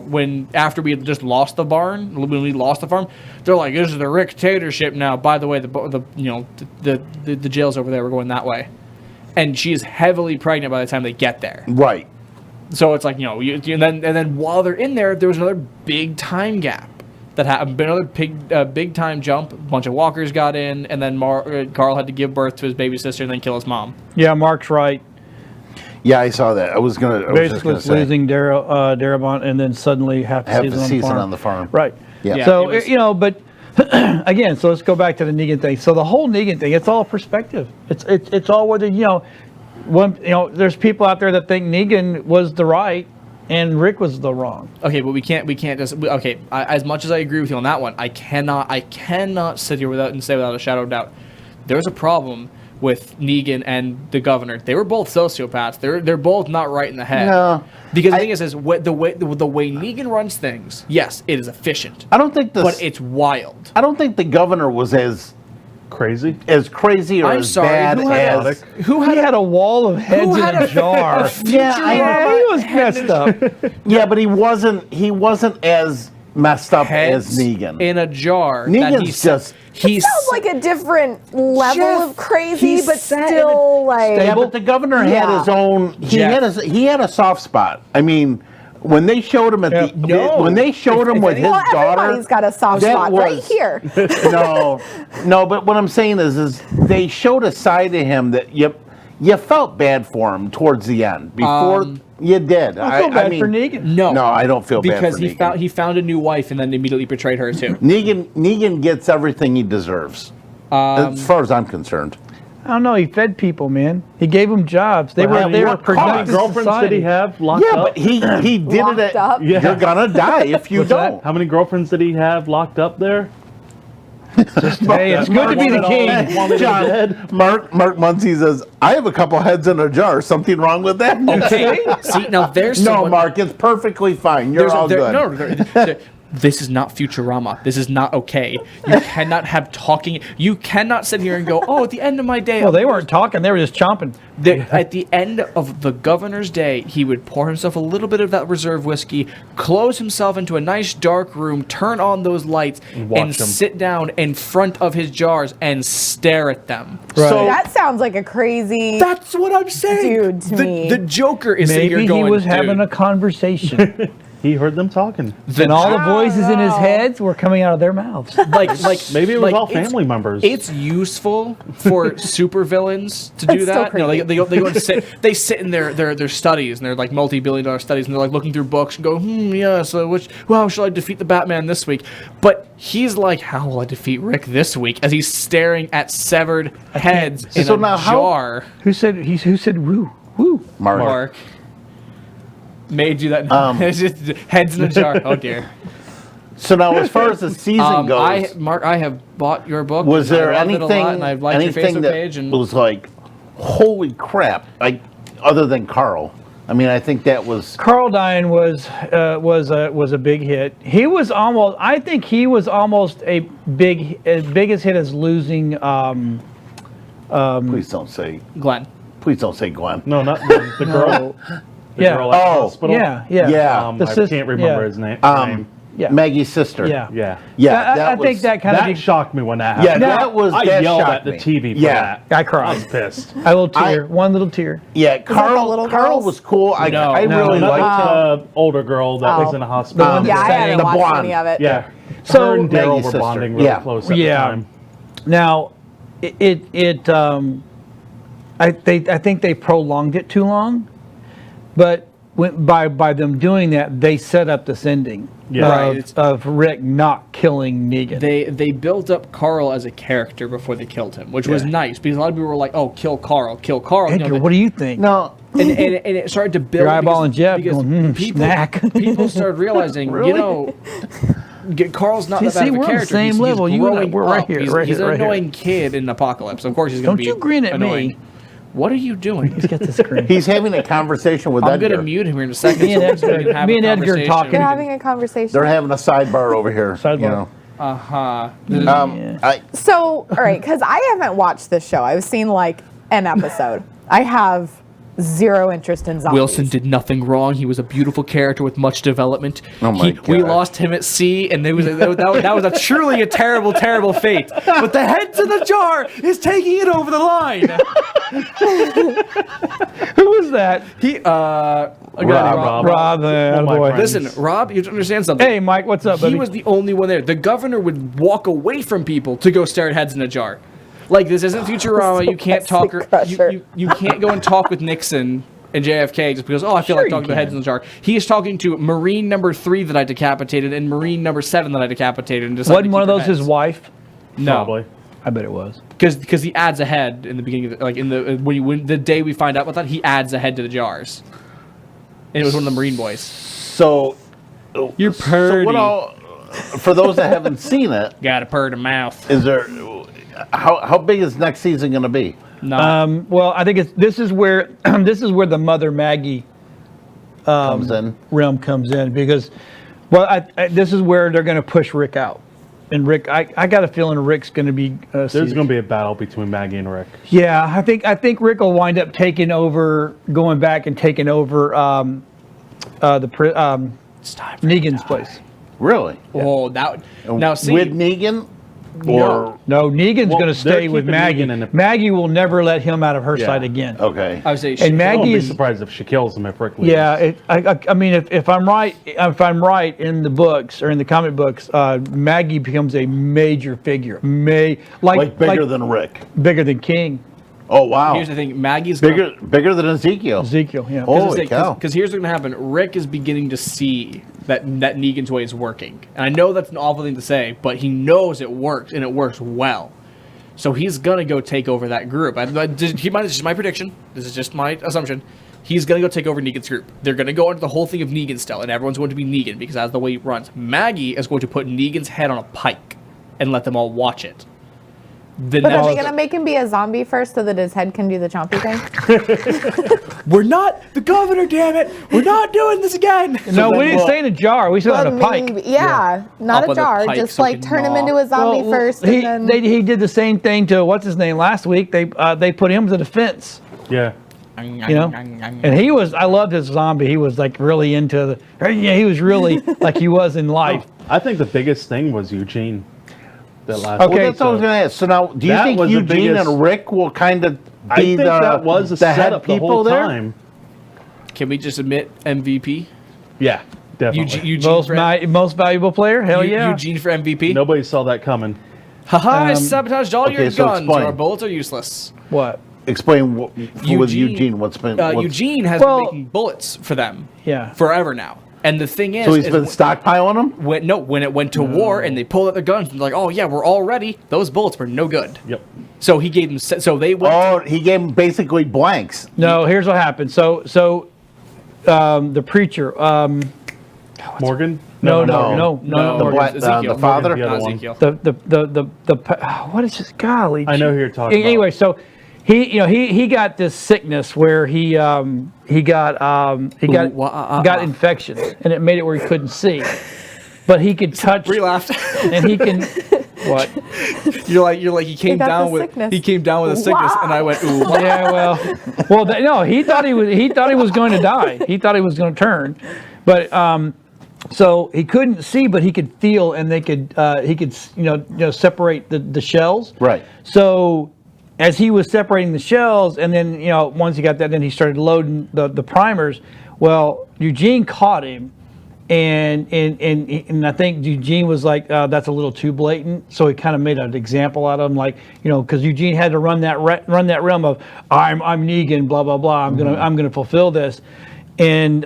A: after we had just lost the barn, when we lost the farm, they're like, "This is the dictatorship now." By the way, the jails over there were going that way, and she is heavily pregnant by the time they get there.
D: Right.
A: So it's like and then while they're in there, there was another big time gap that happened. Another big time jump. A bunch of walkers got in, and then Carl had to give birth to his baby sister and then kill his mom.
C: Yeah, Mark's right.
D: Yeah, I saw that. I was just
C: Basically,
D: gonna
C: it's
D: say.
C: losing Darabont, and then suddenly half the season,
D: on the farm.
C: Right.
D: Yeah.
C: So,
A: it was-
C: but again, so let's go back to the Negan thing. So the whole Negan thing, it's all perspective. It's all whether, there's people out there that think Negan was the right and Rick was the wrong.
A: Okay, but we can't just as much as I agree with you on that one, I cannot sit here without a shadow of doubt. There's a problem Negan and the governor. They were both sociopaths. They're both not right in the head.
D: No.
A: Because the thing is the way Negan runs things, yes, it is efficient.
D: I don't think
A: but it's wild.
D: I don't think the governor was as
E: Crazy.
D: or
A: I'm
D: as
A: sorry,
D: bad as.
C: He had a wall of heads in a jar.
D: Yeah,
C: he was messed up.
D: Yeah, but he wasn't as messed up as Negan.
A: In a jar.
D: Negan's just.
A: He's
B: Sounds like a different level
A: Jeff,
B: of crazy,
A: he's
B: but
A: set
B: still like.
D: Yeah, but the governor had his own. He had a soft spot. I mean, when they showed him when they showed him with his daughter,
B: everybody's got a soft spot right here.
D: no. But what I'm saying is they showed a side of him that you felt bad for him towards the end. Before you did,
C: I feel bad for Negan.
A: No,
D: I don't feel bad for
A: because
D: Negan.
A: he found a new wife and then immediately betrayed her too.
D: Negan gets everything he deserves, as far as I'm concerned.
C: I don't know. He fed people, man. He gave them jobs. They were
D: what
C: productive.
E: How many girlfriends did he have locked up?
D: Yeah, but he did
B: Locked
D: it.
B: up?
E: Yeah.
D: You're gonna die if you
C: What's that?
D: don't.
E: How many girlfriends did he have locked up there?
C: Hey, it's good to be the king.
D: John, Mark Muncie says, I have a couple heads in a jar. Something wrong with that?
A: Okay, see now there's
D: No,
A: someone,
D: Mark, it's perfectly fine. You're all good.
A: No, this is not Futurama. This is not okay. You cannot have talking. You cannot sit here and go, oh, at the end of my day.
C: Well, they weren't talking. They were just chomping.
A: At the end of the governor's day, he would pour himself a little bit of that reserve whiskey, close himself into a nice dark room, turn on those lights, and sit down in front of his jars and stare at them.
C: Right.
D: So
B: That sounds like a crazy.
A: That's what I'm saying.
B: Dude, to me.
A: The Joker is sitting
C: Maybe
A: here going,
C: he was
A: "Dude,
C: having a conversation,
E: He heard them talking.
C: and all the voices in his
B: know.
C: heads were coming out of their mouths.
A: like
E: Maybe it was all
A: it's-
E: family members.
A: It's useful for supervillains to do
B: That's still
A: that. You know,
B: creepy.
A: they go and sit in their studies, and they're like multi-billion-dollar studies, and they're like looking through books and go, yeah. So how shall I defeat the Batman this week? But he's like, how will I defeat Rick this week? As he's staring at severed heads in
D: So
A: a
D: now how-
A: jar.
C: Who said woo?
A: Mark made you that. It's just heads in a jar. Oh dear.
D: So now, as far as the season goes,
A: I have bought your book.
D: was
A: and I
D: there
A: loved it a lot,
D: anything
A: and I've liked your Facebook
D: that
A: page, and
D: was like, holy crap! Like, other than Carl, I mean, I think that was.
C: Carl dying was a big hit. He was almost. I think he was almost as big as hit as losing.
D: Please don't say.
A: Glenn.
D: Please don't say Glenn.
E: no, not the girl. The
C: Yeah.
E: girl at the
D: Oh,
E: hospital.
C: Yeah.
D: Yeah.
C: The
E: I
C: sis-
E: can't remember
C: yeah.
E: his name.
C: Yeah.
D: Maggie's sister.
C: Yeah.
E: Yeah.
D: Yeah.
C: I think that kind
E: That
C: of.
E: shocked me when that
D: Yeah,
E: happened.
D: that was.
E: I
D: that
E: yelled
D: shocked
E: at the
D: me.
E: TV for
D: Yeah.
E: that.
C: I
E: I
C: cried.
E: was pissed.
C: A little tear. One little tear.
D: Yeah, Carl.
B: the little
D: Carl
B: girls?
D: was cool. I
A: No.
D: really
E: not
D: liked him.
E: the older girl that was in a hospital.
C: The one
B: Yeah, I haven't
D: the
B: watched
D: blonde.
B: any of it.
E: Yeah.
C: So-
E: Her and Daryl
D: Maggie's
E: were
D: sister.
E: bonding really
D: Yeah.
E: close at
C: Yeah.
E: the time.
C: Now, I think they prolonged it too long, but by them doing that, they set up this ending
E: Yeah.
C: of Rick not killing Negan.
A: They built up Carl as a character before they killed him, which was nice because a lot of people were like, "Oh, kill Carl, kill Carl."
C: Edgar,
A: You know,
C: what do you think?
D: No,
A: and it started to build.
C: You're eyeballing Jeff,
A: because
C: going,
A: people,
C: snack.
A: people started realizing,
C: Really?
A: you know, Carl's not that
C: See,
A: bad of a
C: we're on the
A: character.
C: same
A: He's
C: level. You and I,
A: growing
C: we're right
A: up.
C: here,
A: He's,
C: right
A: he's
C: here,
A: an
C: right here.
A: annoying kid in Apocalypse. Of course, he's going
C: Don't
A: to be
C: you grin at
A: annoying.
C: me.
A: What are you doing?
C: Let's get this screen.
D: he's having a conversation with
A: I'm
D: Edgar.
A: going to mute him here in a second.
C: Me and
A: so we
C: Edgar-
A: can have
C: me
A: a
C: and Edgar
A: conversation.
C: talking.
B: They're having a conversation.
D: They're having a sidebar over here.
C: Sidebar.
D: You know.
A: Uh-huh.
B: So, all right, because I haven't watched this show. I've seen like an episode. I have zero interest in zombies.
A: Wilson did nothing wrong. He was a beautiful character with much development.
D: Oh my
A: We
D: God.
A: lost him at sea, and that was a truly a terrible, terrible fate. But the heads in the jar is taking it over the line.
C: Who was that?
A: Rob.
C: Rob, boy.
A: Listen, Rob, you have to understand something.
C: Hey, Mike, what's up, buddy?
A: He was the only one there. The governor would walk away from people to go stare at heads in a jar. Like, this isn't Futurama. You can't talk. You can't go and talk with Nixon and JFK just because, I feel
C: Sure
A: like talking
C: you
A: to heads in the jar. He is talking to Marine number 3 that I decapitated and Marine number 7 that I decapitated. And
C: Wasn't one of those his wife?
A: No,
E: Probably.
C: I bet it was.
A: because he adds a head in the beginning of the day we find out about that, he adds a head to the jars. And it was one of the Marine boys.
D: So
A: You're
D: So
A: purdy.
D: what all, for those that haven't seen it,
A: Got a purty mouth.
D: is there? how big is next season going to be?
A: No.
C: Well, I think this is where the Mother Maggie
D: Comes in.
C: realm comes in because, well, this is where they're going to push Rick out. And Rick, I got a feeling Rick's going to be.
E: There's going to be a battle between Maggie and Rick.
C: Yeah, I think Rick will wind up going back and taking over Negan's place.
D: Really?
A: Oh, that now see
D: with Negan, or
C: No, Negan's
E: Well,
C: going to
E: they're
C: stay with
E: keeping
C: Maggie.
E: Negan in the-
C: Maggie will never let him out of her
E: Yeah.
C: sight again.
D: okay.
A: I would say
C: And
E: I won't
C: Maggie
E: be
C: is.
E: surprised if she kills him if Rick leaves.
C: Yeah, I mean, if I'm right in the books or in the comic books, Maggie becomes a major figure,
D: Like bigger than Rick.
C: bigger than King,
D: Oh wow.
A: here's the thing, Maggie's
D: Bigger than Ezekiel.
C: Ezekiel. Yeah.
D: Holy cow.
A: Because here's what's gonna happen. Rick is beginning to see that Negan's way is working, and I know that's an awful thing to say, but he knows it works and it works well. So he's gonna go take over that group. Keep in mind, this is my prediction. This is just my assumption. He's gonna go take over Negan's group. They're gonna go into the whole thing of Negan style, and everyone's going to be Negan because that's the way he runs. Maggie is going to put Negan's head on a pike and let them all watch it. The
B: But are they
A: next-
B: gonna make him be a zombie first so that his head can do the chompy thing?
A: We're not the governor, damn it! We're not doing this again.
C: No, we
D: then
C: didn't
D: what?
C: stay in a jar. We stood on a pike.
B: maybe, yeah, not
A: Up
B: a
A: on the
B: jar.
A: pike
B: Just
A: so he
B: like
A: can
B: turn him
A: gnaw.
B: into a zombie
C: Well,
B: first,
C: he,
B: and then
C: he did the same thing to what's his name last week. They put him to the fence.
E: Yeah.
C: You know, and he was. I loved his zombie. He was like really into the. Yeah, he was really like he was in life.
E: I think the biggest thing was Eugene. That last
C: Okay,
D: Well, that's what I was going to ask. So now, do you
E: That
D: think
E: was the
D: Eugene
E: biggest-
D: and Rick will kind of
E: I
D: be
E: think that was a
D: the head
E: setup the
D: people
E: whole
D: there?
E: time.
A: Can we just admit MVP?
E: Yeah, definitely.
A: Eugene
C: Most valuable player. Hell yeah.
A: Eugene for MVP.
E: Nobody saw that coming.
A: Haha! I sabotaged all your
D: okay, so
A: guns.
D: explain.
A: Our bullets are useless.
C: What?
D: Explain with Eugene what's been. What's,
A: Eugene has
C: Well-
A: been making bullets for them.
C: Yeah.
A: Forever now. And the thing is,
D: so he's been stockpiling them.
A: when it went to war and they pulled out their guns and they're like, oh yeah, we're all ready. Those bullets were no good.
E: Yep.
A: So he gave them. So they went.
D: Oh, he gave them basically blanks.
C: No, here's what happened. So the preacher.
E: Morgan?
C: No.
D: The black-
A: Ezekiel.
D: the father?
E: Morgan's the other
A: Not
E: one.
A: Ezekiel.
C: What is this? Golly.
E: I know who you're talking about.
C: Anyway, so he got this sickness where he got infection and it made it where he couldn't see, but he could touch
A: Bree laughed.
C: and he can what?
A: you're like he came
B: got
A: down
B: the
A: with
B: sickness.
A: he came down with a sickness and I went ooh.
C: Yeah, well, no, he thought he was going to die. He thought he was going to turn, but so he couldn't see, but he could feel, and he could separate the shells.
D: Right.
C: So as he was separating the shells, and then once he got that, then he started loading the primers. Well, Eugene caught him, and I think Eugene was like, "That's a little too blatant." So he kind of made an example out of him, like because Eugene had to run that realm of I'm Negan, blah blah blah. I'm gonna fulfill this. And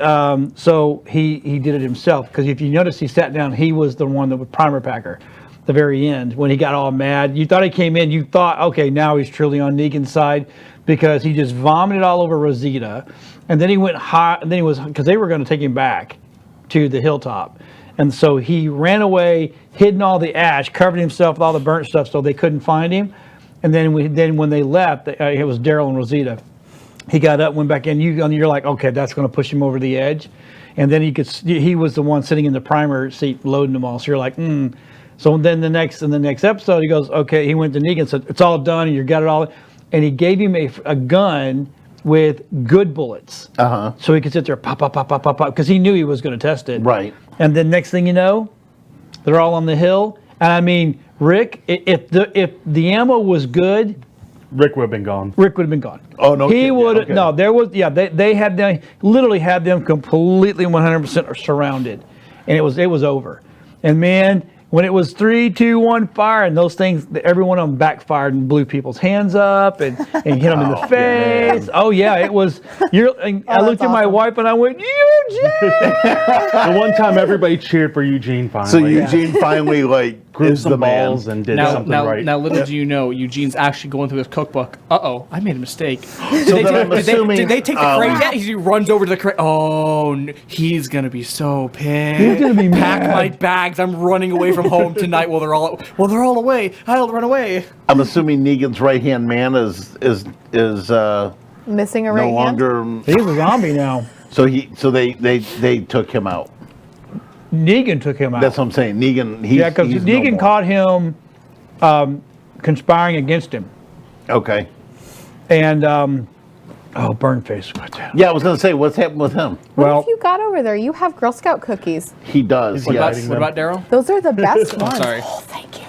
C: so he did it himself, because if you notice, he sat down. He was the one that was primer packer. The very end, when he got all mad, you thought he came in. You thought, okay, now he's truly on Negan's side, because he just vomited all over Rosita, and then he went hot. And then he was, because they were going to take him back to the hilltop, and so he ran away, hid in all the ash, covered himself with all the burnt stuff, so they couldn't find him. And then when they left, it was Daryl and Rosita. He got up, went back in. You're like, okay, that's going to push him over the edge. And then he was the one sitting in the primer seat loading them all. So you're like, So then in the next episode, he goes, okay, he went to Negan and said, it's all done, and you got it all. And he gave him a gun with good bullets.
D: Uh-huh.
C: So he could sit there, pop, pop, pop, pop, pop, pop, because he knew he was going to test it.
D: Right.
C: And then next thing you know, they're all on the hill. And I mean, Rick, if the ammo was good,
E: Rick would have been gone.
C: Rick would have been gone.
D: Oh, no
C: He
D: kidding.
C: would
D: Okay.
C: no. There was They had them, literally had them completely 100% surrounded, and it was over. And man, when it was 3, 2, 1 fire, and those things, every one of them backfired and blew people's hands up and hit them in the face. Oh yeah, it was. I looked at my wife and I went, Eugene,
E: The one time everybody cheered for Eugene finally.
D: So Eugene finally
E: grew
D: is the
E: some
D: man.
E: balls and did something right.
A: Now, little do you know, Eugene's actually going through his cookbook. Uh-oh, I made a mistake.
D: assuming,
A: Did they take the crate yet? He runs over to the crate. Oh, he's going to be so pissed.
C: He's gonna be
A: Pack
C: mad.
A: my bags. I'm running away from home tonight while they're all away. I'll run away.
D: I'm assuming Negan's right-hand man is
B: Missing a right
D: no
B: hand.
D: longer.
C: He's a zombie now.
D: So they took him out.
C: Negan took him out.
D: That's what I'm saying. Negan.
C: Yeah, because
D: he's
C: Negan
D: no more.
C: caught him conspiring against him.
D: Okay.
C: And, Burnface. What's that?
D: Yeah, I was gonna say, what's happened with him?
B: What
C: Well,
B: have you got over there? You have Girl Scout cookies.
D: He does.
A: What
D: Yes.
A: about Daryl?
B: Those are the best ones.
A: sorry.
B: Oh, thank you.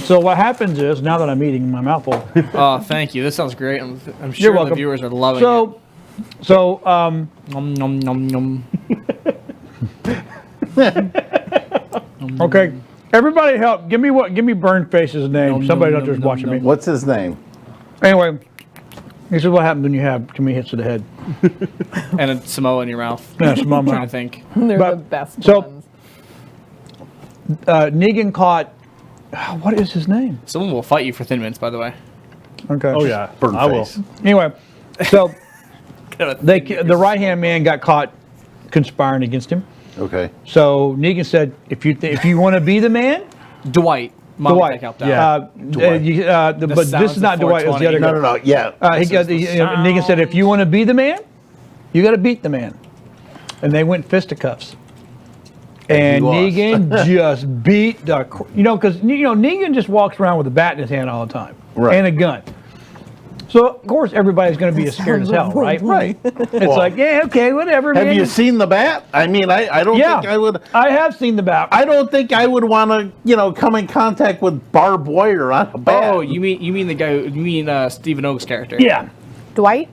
C: so what happens is, now that I'm eating my mouth full.
A: Oh, thank you. This sounds great. I'm
C: You're
A: sure the
C: welcome.
A: viewers are loving
C: So,
A: it. Nom, nom, nom, nom.
C: okay. Everybody help. Give me Burnface's name.
A: Nom,
C: Somebody
A: nom,
C: out there's
A: nom,
C: watching
A: nom.
C: me.
D: What's his name?
C: Anyway, this is what happens when you have too many hits to the head.
A: And a Samoa in your mouth.
C: Yeah, it's my
A: I'm trying to
C: mouth.
A: think.
B: They're
C: But-
B: the best
C: so-
B: ones.
C: Negan caught. What is his name?
A: Someone will fight you for Thin Mints, by the way.
C: Okay.
E: Oh yeah,
D: Burn
E: I will.
D: face.
C: Anyway, so
A: Got a
C: the
A: Thin
C: right hand man got caught conspiring against him.
D: Okay.
C: So Negan said, "If you want to be the man,
A: Dwight. Mom
C: Dwight.
A: Take helped out.
E: Yeah.
C: But this
A: Silence
C: is not
A: of
C: Dwight. It's the other
A: 420.
C: guy.
D: No. Yeah.
C: Negan said, "If you want to be the man, you got to beat the man," and they went fisticuffs. And
D: lost.
C: Negan just beat the, because Negan just walks around with a bat in his hand all the time,
D: Right.
C: and a gun. So of course everybody's going to be as scared as hell, right?
D: Right.
C: It's
D: Well,
C: like, yeah, okay, whatever.
D: have
C: man.
D: you seen the bat? I mean, I don't
C: Yeah,
D: think I would.
C: I have seen the bat.
D: I don't think I would want to, come in contact with barbed wire on a bat.
A: Oh, you mean the guy? You mean Stephen Oak's character?
C: Yeah.
B: Dwight?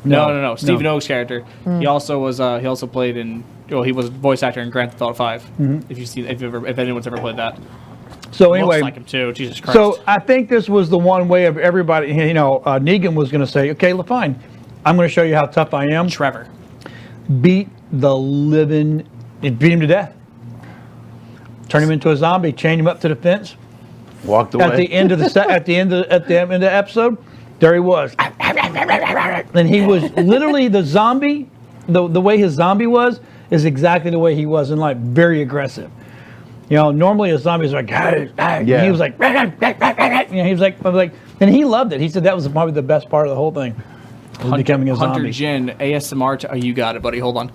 A: No. Stephen Oak's character. He also was. He also played in. Well, he was a voice actor in Grand Theft Auto 5. If anyone's ever played that.
C: So
A: Looks
C: anyway,
A: like him too. Jesus Christ.
C: so I think this was the one way of everybody. Negan was going to say, "Okay, fine, I'm going to show you how tough I am."
A: Trevor.
C: Beat him to death. Turn him into a zombie. Chain him up to the fence.
D: Walked away.
C: At the end of the episode, there he was, and he was literally the zombie. The way his zombie was is exactly the way he was in life. Very aggressive. Normally a zombie is like,
D: Yeah.
C: he was like, he was like, and he loved it. He said that was probably the best part of the whole thing, was becoming a
A: Hunter
C: zombie.
A: Jin ASMR. Oh, you got it, buddy. Hold on.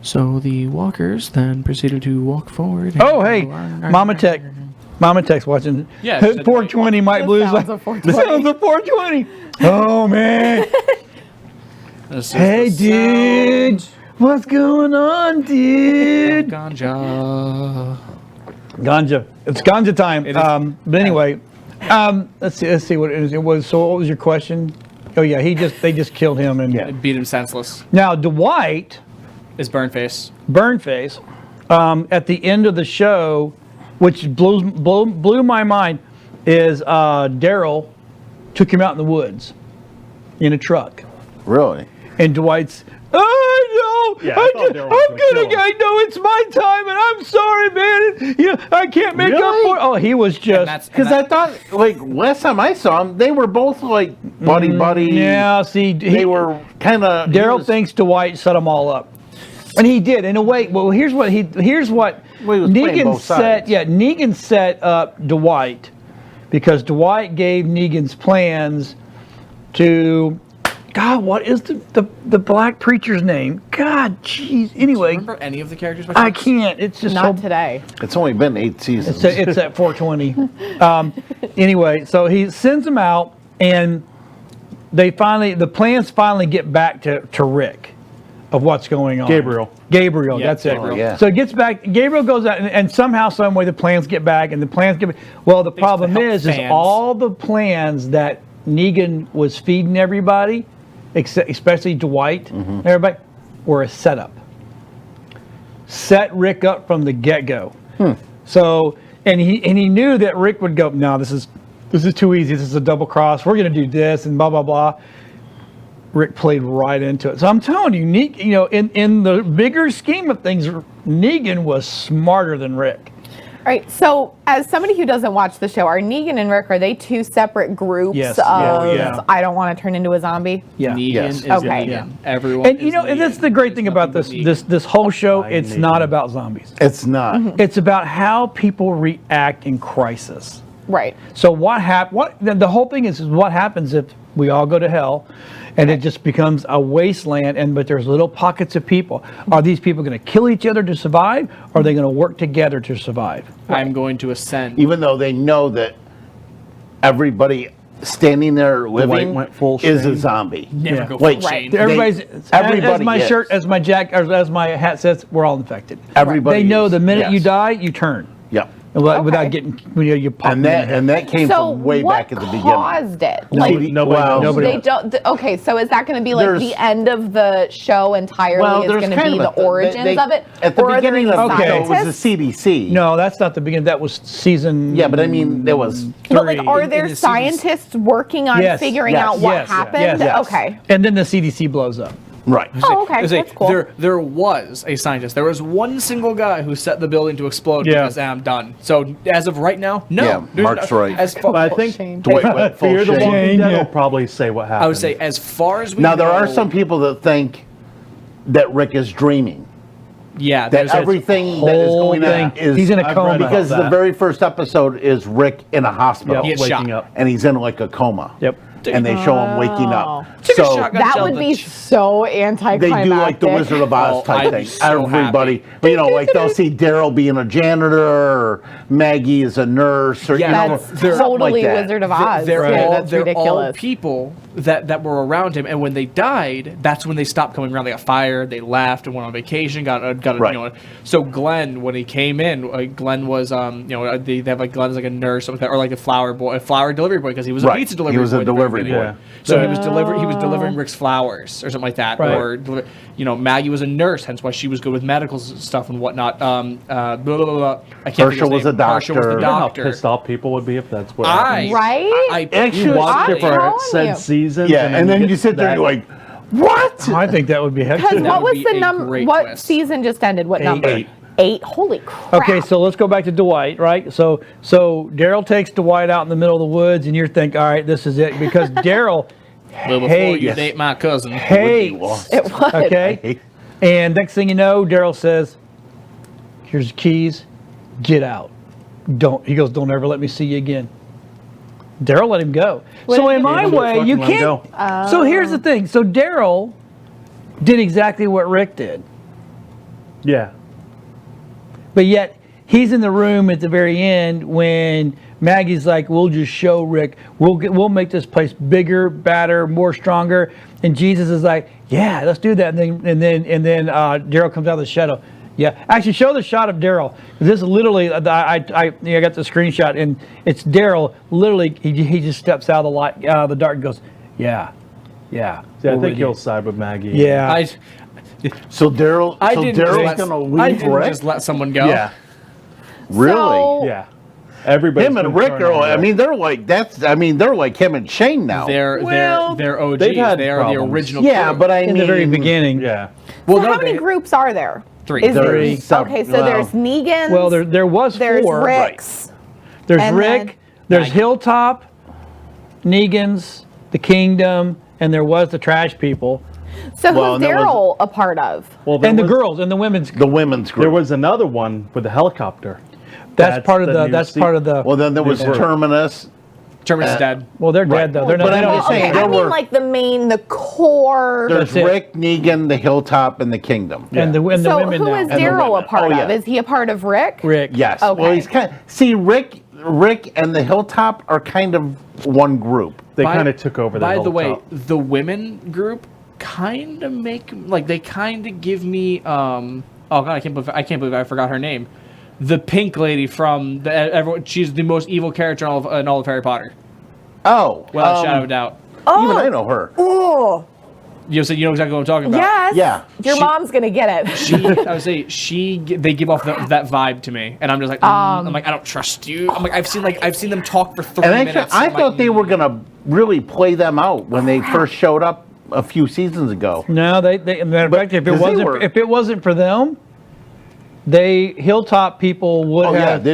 A: So the walkers then proceeded to walk forward.
C: Oh, hey, Mama Tech's watching.
A: Yeah, she said
C: 420 might blues.
B: sounds
C: Like,
B: of 420.
C: the sounds of 420. Oh man.
A: This is
C: Hey,
A: the
C: dude. What's going on, dude?
A: Ganja.
C: Ganja. It's ganja time.
A: It is.
C: But anyway, let's see what it was. So what was your question? Oh yeah, they just killed him. And
D: Yeah.
A: Beat him senseless.
C: now Dwight
A: Is Burnface.
C: Burnface at the end of the show, which blew my mind, is Daryl took him out in the woods in a truck,
D: Really?
C: and Dwight's. I know.
E: Yeah, I thought Daryl was gonna kill him.
C: I know it's my time, and I'm sorry, man. I can't make up
D: Really?
C: for it. Oh, he was just.
D: Because I thought, last time I saw them, they were both like buddy.
C: Yeah, see,
D: They were kind of.
C: Daryl thinks Dwight set them all up, and he did in a way. Well, here's what
D: Well, he was playing
C: Negan
D: both
C: set.
D: sides.
C: Yeah, Negan set up Dwight because Dwight gave Negan's plans to. God, what is the black preacher's name? God, jeez. Anyway,
A: Remember any of the characters? by
C: I
A: chance?
C: can't. It's just
B: Not
C: so.
B: today.
D: It's only been 8 seasons.
C: It's at 420. Anyway, so he sends them out, and the plans finally get back to Rick of what's going on.
E: Gabriel.
C: Gabriel,
A: Yeah,
C: that's it.
A: Gabriel.
D: Yeah.
C: So it gets back. Gabriel goes out, and somehow, some way, the plans get back, and the plans get. Well, the problem
A: help
C: is
A: fans.
C: all the plans that Negan was feeding everybody, especially Dwight, and everybody, were a setup. Set Rick up from the get-go. So, and he knew that Rick would go, no, this is too easy. This is a double cross. We're going to do this and blah, blah, blah. Rick played right into it. So I'm telling you, in the bigger scheme of things, Negan was smarter than Rick.
B: All right. So, as somebody who doesn't watch the show, are Negan and Rick, are they two separate groups
C: Yes.
B: of
C: Yeah.
B: I don't want to turn into a zombie?
C: Yeah.
A: Negan
D: Yes.
A: is
B: Okay.
A: Negan.
C: Yeah.
A: Everyone.
C: And
A: is
C: and that's
A: Negan.
C: the great thing
A: There's
C: about
A: nothing
C: this
A: but Negan.
C: this whole show.
E: I
C: It's
E: Negan.
C: not about zombies.
D: It's not.
C: It's about how people react in crisis.
B: Right.
C: So the whole thing is what happens if we all go to hell and it just becomes a wasteland, but there's little pockets of people. Are these people going to kill each other to survive, or are they going to work together to survive?
A: I'm going to ascend.
D: Even though they know that everybody standing there living
E: went full
D: is a
E: Shane.
D: zombie.
A: Never
C: Yeah.
A: go
D: Wait,
A: full
B: Right.
A: Shane.
C: Everybody's
D: everybody
C: as my
D: is.
C: shirt, as my hat says, we're all infected.
D: Everybody
C: They know
D: is,
C: the minute you
D: yes.
C: die, you turn.
D: Yep.
C: Without getting you pop.
D: And that came
B: So,
D: from way
B: what
D: back at the beginning.
B: caused it?
E: Nobody knows.
C: Nobody
B: They
C: knows.
B: don't. Okay, so is that going to be like
D: There's-
B: the end of the show entirely?
D: Well,
B: is
D: there's
B: going to
D: kind
B: be
D: of
B: the origins of it,
D: At the
B: or are there
D: beginning
B: any
D: of the show, it was the
B: scientists?
D: CDC.
C: No, that's not the beginning. That was season.
D: Yeah, but I mean, there was.
B: But like, are
A: in
B: there
A: the
B: scientists working on
C: Yes,
B: figuring
D: yes,
B: out what
C: yes,
B: happened?
C: yes.
B: Okay.
C: And then the CDC blows up.
D: Right.
B: Oh, okay.
A: I was like,
B: That's cool.
A: There was a scientist. There was one single guy who set the building to explode
C: Yeah.
A: because I'm done. So as of right now, no.
D: Yeah,
A: There's
D: Mark's right.
A: As far,
E: But I think
B: Shame.
D: Dwight went full
E: Fear the
D: shade.
E: Walking Dead
C: yeah.
E: will probably say what happened.
A: I would say as far as we
D: Now, there
A: know,
D: are some people that think that Rick is dreaming.
A: yeah,
D: That
A: there's
D: everything that is
C: whole
D: going on
C: thing.
D: is.
C: He's in a
E: I've
C: coma.
E: read about
D: Because the
E: that.
D: very first episode is Rick in a hospital.
A: He gets
E: waking
A: shot.
E: up.
D: And he's in like a coma.
C: Yep.
D: And they show him waking up.
A: Took a
D: So
A: shotgun
B: That
A: shell
B: would
A: to
B: be
A: ch-
B: so
D: they
B: anticlimactic.
D: do like the Wizard of Oz
A: Oh,
D: type
A: I'd
D: thing.
A: be so
D: Everybody, like they'll see Daryl being a janitor, or Maggie is a nurse, or
A: Yeah,
B: That's
A: they're-
D: something
B: totally
D: like that.
B: Wizard of Oz.
A: They're
B: too.
A: all
B: That's
A: they're all
B: ridiculous.
A: people that were around him, and when they died, that's when they stopped coming around. They got fired, they left, and went on vacation. Got
D: Right.
A: So Glenn, when he came in, Glenn was they have like Glenn's like a nurse, something like that, or like a flower delivery boy, because he was a
D: Right.
A: pizza
D: He
A: delivery boy.
D: was a
A: at the very
D: delivery
A: beginning.
D: boy.
E: Yeah.
A: So he was delivering Rick's flowers or something like that,
C: Right.
A: or Maggie was a nurse, hence why she was good with medical stuff and whatnot. Blah, blah, blah. I can't think
D: Herschel
A: of his
D: was
A: name.
D: a doctor.
A: Herschel was the
D: You
E: I don't know how
A: doctor.
E: pissed off people would be if that's what
A: I
E: happened.
B: Right?
A: I
D: Actually,
E: You watched it
B: I'm
E: for
B: telling
E: said
B: you.
E: seasons.
D: Yeah, and then
E: get
D: you sit there and
E: that-
D: you're like, what?
C: I think that would be
B: Because
C: hectic.
A: That
B: what
A: would
B: was
A: be
B: the
A: a
B: number?
A: great
B: What
A: twist.
B: season just ended? What number?
E: 8.
B: 8. Holy crap!
C: Okay, so let's go back to Dwight, right? So Daryl takes Dwight out in the middle of the woods, and you're thinking, all right, this is it, because Daryl
A: Well, before
C: hates,
A: you date my cousin.
C: hates,
B: it was.
C: okay? And next thing you know, Daryl says, here's the keys, get out. He goes, don't ever let me see you again. Daryl let him go. So
B: did
C: in
B: he
C: my
E: do?
C: way, you
E: Fucking let him
C: can't. So here's the thing. So Daryl did exactly what Rick did.
E: Yeah.
C: But yet, he's in the room at the very end when Maggie's like, "We'll just show Rick. We'll make this place bigger, badder, more stronger." And Jesus is like, "Yeah, let's do that." And then Daryl comes out of the shadow. Yeah, actually, show the shot of Daryl. This is literally I got the screenshot, and it's Daryl. Literally, he just steps out of the light, the dark, and goes, "Yeah."
E: See, I
C: we're
E: think
C: with
E: he'll
C: you."
E: side with Maggie.
C: Yeah.
D: So Daryl,
A: I
D: so
A: didn't just
D: Daryl's
A: let-
D: gonna
A: I
D: leave
A: didn't
D: Rick?
A: just let someone go.
E: Yeah.
D: Really?
B: So-
E: Yeah. Everybody.
D: Him and Rick are, I mean, they're like him and Shane now.
A: They're OGs.
E: they've had
A: They are the
E: problems.
A: original.
D: Yeah,
A: crew.
D: but I
C: In
D: mean,
C: the very beginning.
E: Yeah.
A: well,
B: So
A: no,
B: how many
A: they-
B: groups are there?
A: 3.
B: Is there-
C: Three.
B: Okay, so there's Negan's.
C: Well, there was
B: there's
C: 4.
B: Rick's.
C: There's
B: And
C: Rick,
B: then-
C: there's
A: Maggie.
C: Hilltop, Negan's, the Kingdom, and there was the Trash People,
B: So
D: Well,
B: who's
D: and that
B: Daryl a part of?
E: Well, there
C: and the
E: was-
C: girls and the women's.
D: the women's group.
E: There was another one with the helicopter.
C: That's part of the.
E: new
C: That's
E: se-
C: part of the.
D: well, then there was
E: Yeah.
D: Terminus.
A: Terminus is dead.
C: Well, they're dead though. They're not.
D: But
C: They
D: I'm
C: don't
D: just
C: have
D: saying,
C: to-
B: I
D: there
B: mean
D: were-
B: like the core.
D: There's
C: That's it.
D: Rick, Negan, the Hilltop, and the Kingdom.
C: and the
B: So
C: women
B: who
C: now.
B: is
D: And the
B: Daryl a
D: women.
B: part
D: Oh,
B: of?
D: yeah.
B: Is he a part of Rick?
C: Rick.
D: Yes.
B: Okay.
D: Well, he's kind. See, Rick and the Hilltop are kind of one group.
E: They
A: By-
E: kind of took over the
A: By the way,
E: Hilltop.
A: the women group kind of they kind of give me oh god, I can't believe I forgot her name. The pink lady from everyone. She's the most evil character in all of Harry Potter.
D: Oh,
A: Without a shadow of a doubt.
D: even I know her.
B: Oh,
A: You know exactly what I'm talking about.
B: yes.
D: Yeah.
B: Your mom's gonna get it.
A: I would say they give off that vibe to me, and I'm just like, I'm like, I don't trust you. I'm like, I've seen them talk for 3
D: And
A: minutes.
D: actually, I
A: I'm
D: thought
A: like,
D: they were gonna really play them out when they first showed up. a few seasons ago.
C: No, they matter of fact, if it
D: 'cause they
C: wasn't
D: were-
C: if it wasn't for them, Hilltop people would
D: Oh yeah,
C: have
D: they'd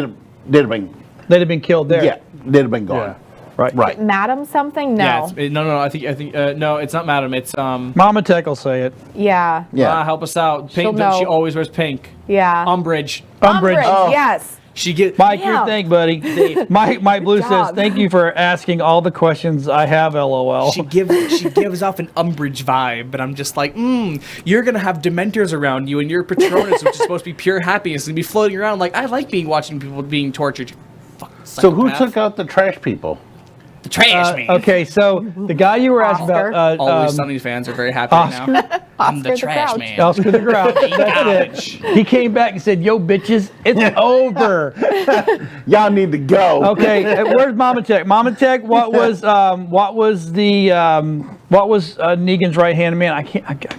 D: have been.
C: they'd have been killed there.
D: Yeah, they'd have been gone.
C: Right.
D: Right.
B: Madam something? No.
A: Yeah, no. I think no, it's not Madam. It's
C: Mama Tech will say it.
B: Yeah.
D: Yeah.
A: help us out.
B: She'll
A: Pink.
B: know.
A: She always wears pink.
B: Yeah.
A: Umbridge.
C: Umbridge.
D: Oh.
B: Yes.
A: She get
C: Mike,
B: Yeah.
C: your thing, buddy. Mike Blue says,
B: job.
C: "Thank you for asking all the questions I have." LOL.
A: She gives off an Umbridge vibe, but I'm just like, you're gonna have Dementors around you, and your Patronus, which is supposed to be pure happiness, is gonna be floating around. Like, I like watching people being tortured. Fucking
D: So who
A: psychopath.
D: took out the trash people?
A: the trash man?
C: Okay, so the guy you were asking
B: Oscar.
C: about,
A: Always Sunny fans are very happy right now. I'm the
B: Oscar the
A: trash
B: Grouch.
A: man.
C: Oscar the Grouch. That's it. He came back and said, "Yo, bitches, it's over."
D: Y'all need to go.
C: Okay, where's Mama Tech? Mama Tech, what was Negan's right hand man?